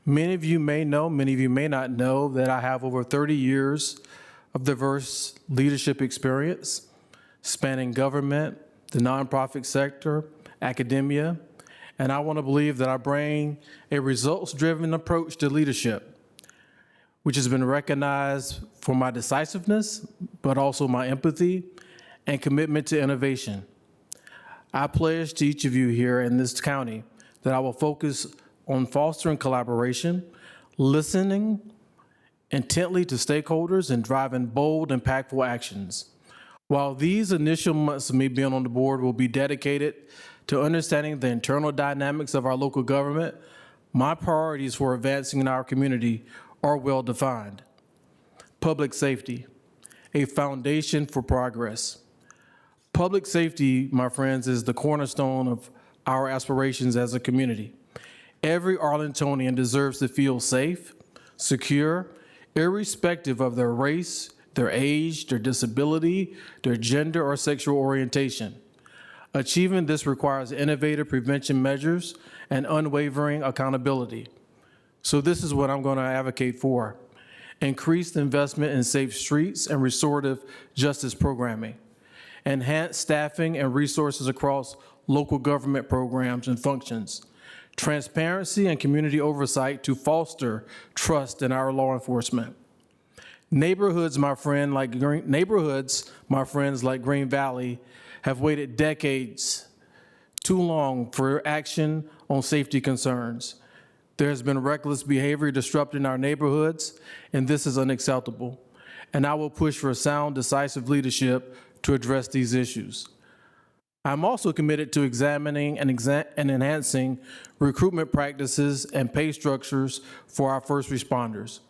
Many of you may know, many of you may not know that I have over 30 years of diverse leadership experience, spanning government, the nonprofit sector, academia, and I want to believe that I bring a results-driven approach to leadership, which has been recognized for my decisiveness, but also my empathy and commitment to innovation. I pledge to each of you here in this county that I will focus on fostering collaboration, listening intently to stakeholders, and driving bold, impactful actions. While these initial months of me being on the board will be dedicated to understanding the internal dynamics of our local government, my priorities for advancing in our community are well defined. Public safety, a foundation for progress. Public safety, my friends, is the cornerstone of our aspirations as a community. Every Arlingtonian deserves to feel safe, secure, irrespective of their race, their age, their disability, their gender, or sexual orientation. Achieving this requires innovative prevention measures and unwavering accountability. So this is what I'm going to advocate for. Increased investment in safe streets and restorative justice programming. Enhanced staffing and resources across local government programs and functions. Transparency and community oversight to foster trust in our law enforcement. Neighborhoods, my friends like Green Valley, have waited decades too long for action on safety concerns. There has been reckless behavior disrupting our neighborhoods, and this is unacceptable. And I will push for sound, decisive leadership to address these issues. I'm also committed to examining and enhancing recruitment practices and pay structures for our first responders.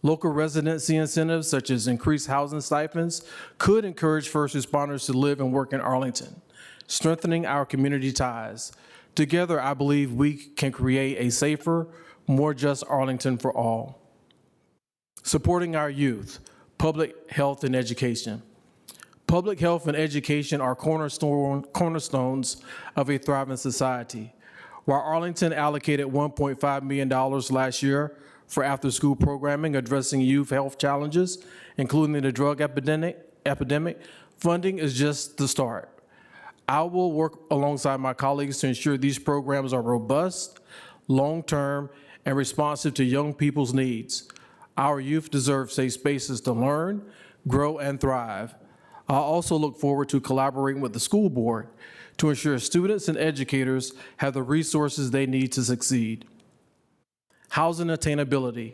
Local residency incentives, such as increased housing stipends, could encourage first responders to live and work in Arlington, strengthening our community ties. Together, I believe we can create a safer, more just Arlington for all. Supporting our youth, public health and education. Public health and education are cornerstones of a thriving society. While Arlington allocated $1.5 million last year for after-school programming addressing youth health challenges, including the drug epidemic, funding is just the start. I will work alongside my colleagues to ensure these programs are robust, long-term, and responsive to young people's needs. Our youth deserve safe spaces to learn, grow, and thrive. I also look forward to collaborating with the school board to ensure students and educators have the resources they need to succeed. Housing attainability,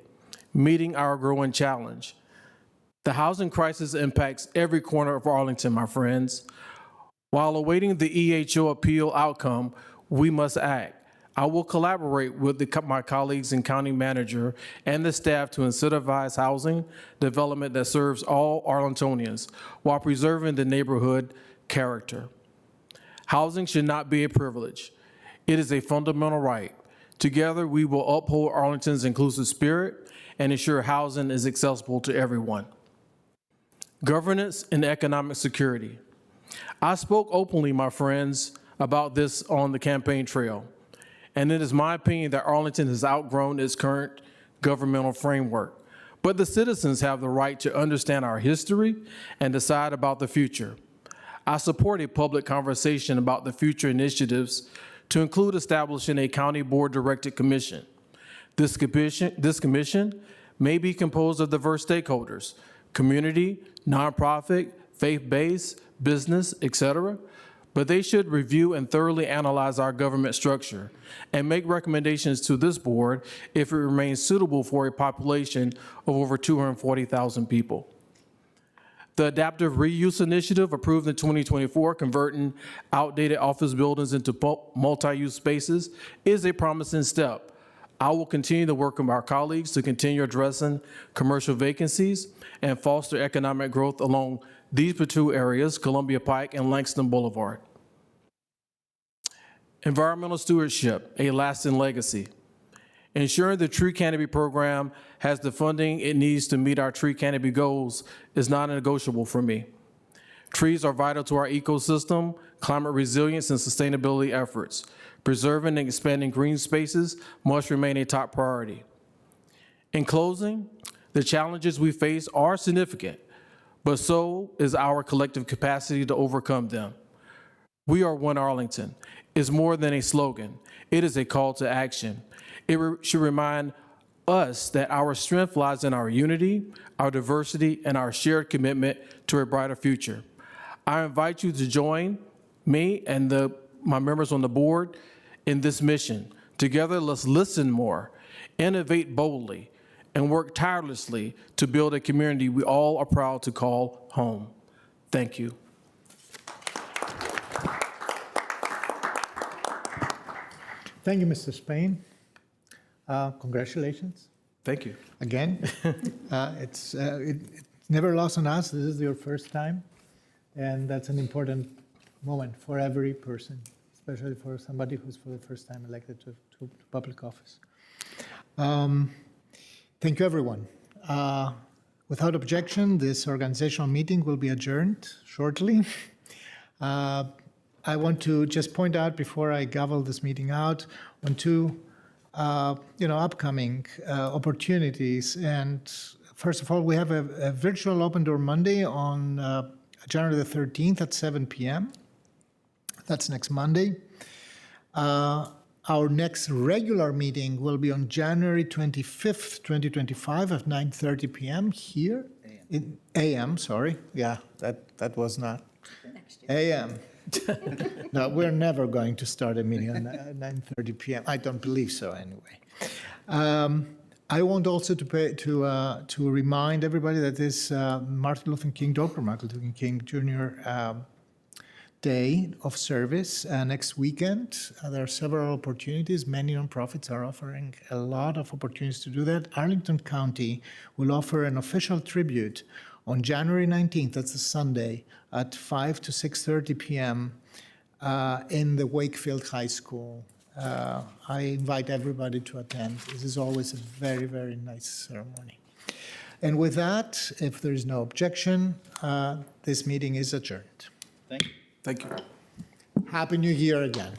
meeting our growing challenge. The housing crisis impacts every corner of Arlington, my friends. While awaiting the EHO appeal outcome, we must act. I will collaborate with my colleagues and county manager and the staff to incentivize housing development that serves all Arlingtonians while preserving the neighborhood character. Housing should not be a privilege. It is a fundamental right. Together, we will uphold Arlington's inclusive spirit and ensure housing is accessible to everyone. Governance and economic security. I spoke openly, my friends, about this on the campaign trail. And it is my opinion that Arlington has outgrown its current governmental framework. But the citizens have the right to understand our history and decide about the future. I support a public conversation about the future initiatives to include establishing a county board-directed commission. This commission may be composed of diverse stakeholders, community, nonprofit, faith-based, business, etc., but they should review and thoroughly analyze our government structure and make recommendations to this board if it remains suitable for a population of over 240,000 people. The Adaptive Reuse Initiative approved in 2024, converting outdated office buildings into multi-use spaces, is a promising step. I will continue to work with our colleagues to continue addressing commercial vacancies and foster economic growth along these two areas, Columbia Pike and Langston Boulevard. Environmental stewardship, a lasting legacy. Ensuring the tree canopy program has the funding it needs to meet our tree canopy goals is non-negotiable for me. Trees are vital to our ecosystem, climate resilience, and sustainability efforts. Preserving and expanding green spaces must remain a top priority. In closing, the challenges we face are significant, but so is our collective capacity to overcome them. We are one Arlington. It's more than a slogan. It is a call to action. It should remind us that our strength lies in our unity, our diversity, and our shared commitment to a brighter future. I invite you to join me and my members on the board in this mission. Together, let's listen more, innovate boldly, and work tirelessly to build a community we all are proud to call home. Thank you. Thank you, Mr. Spain. Congratulations Thank you. again. It's never lost on us. This is your first time, and that's an important moment for every person, especially for somebody who's for the first time elected to public office. Thank you, everyone. Without objection, this organizational meeting will be adjourned shortly. I want to just point out before I gavel this meeting out on two upcoming opportunities. First of all, we have a virtual Open Door Monday on January the 13th at 7 p.m. That's next Monday. Our next regular meeting will be on January 25th, 2025 at 9:30 p.m. here in AM. Sorry, yeah, that was not AM. No, we're never going to start a meeting at 9:30 p.m. I don't believe so, anyway. I want also to remind everybody that this Dr. Martin Luther King Jr. Day of service next weekend. There are several opportunities. Many nonprofits are offering a lot of opportunities to do that. Arlington County will offer an official tribute on January 19th, that's a Sunday, at 5 to 6:30 p.m. In the Wakefield High School. I invite everybody to attend. This is always a very, very nice ceremony. And with that, if there is no objection, this meeting is adjourned. Thank you. Thank you. Happy New Year again.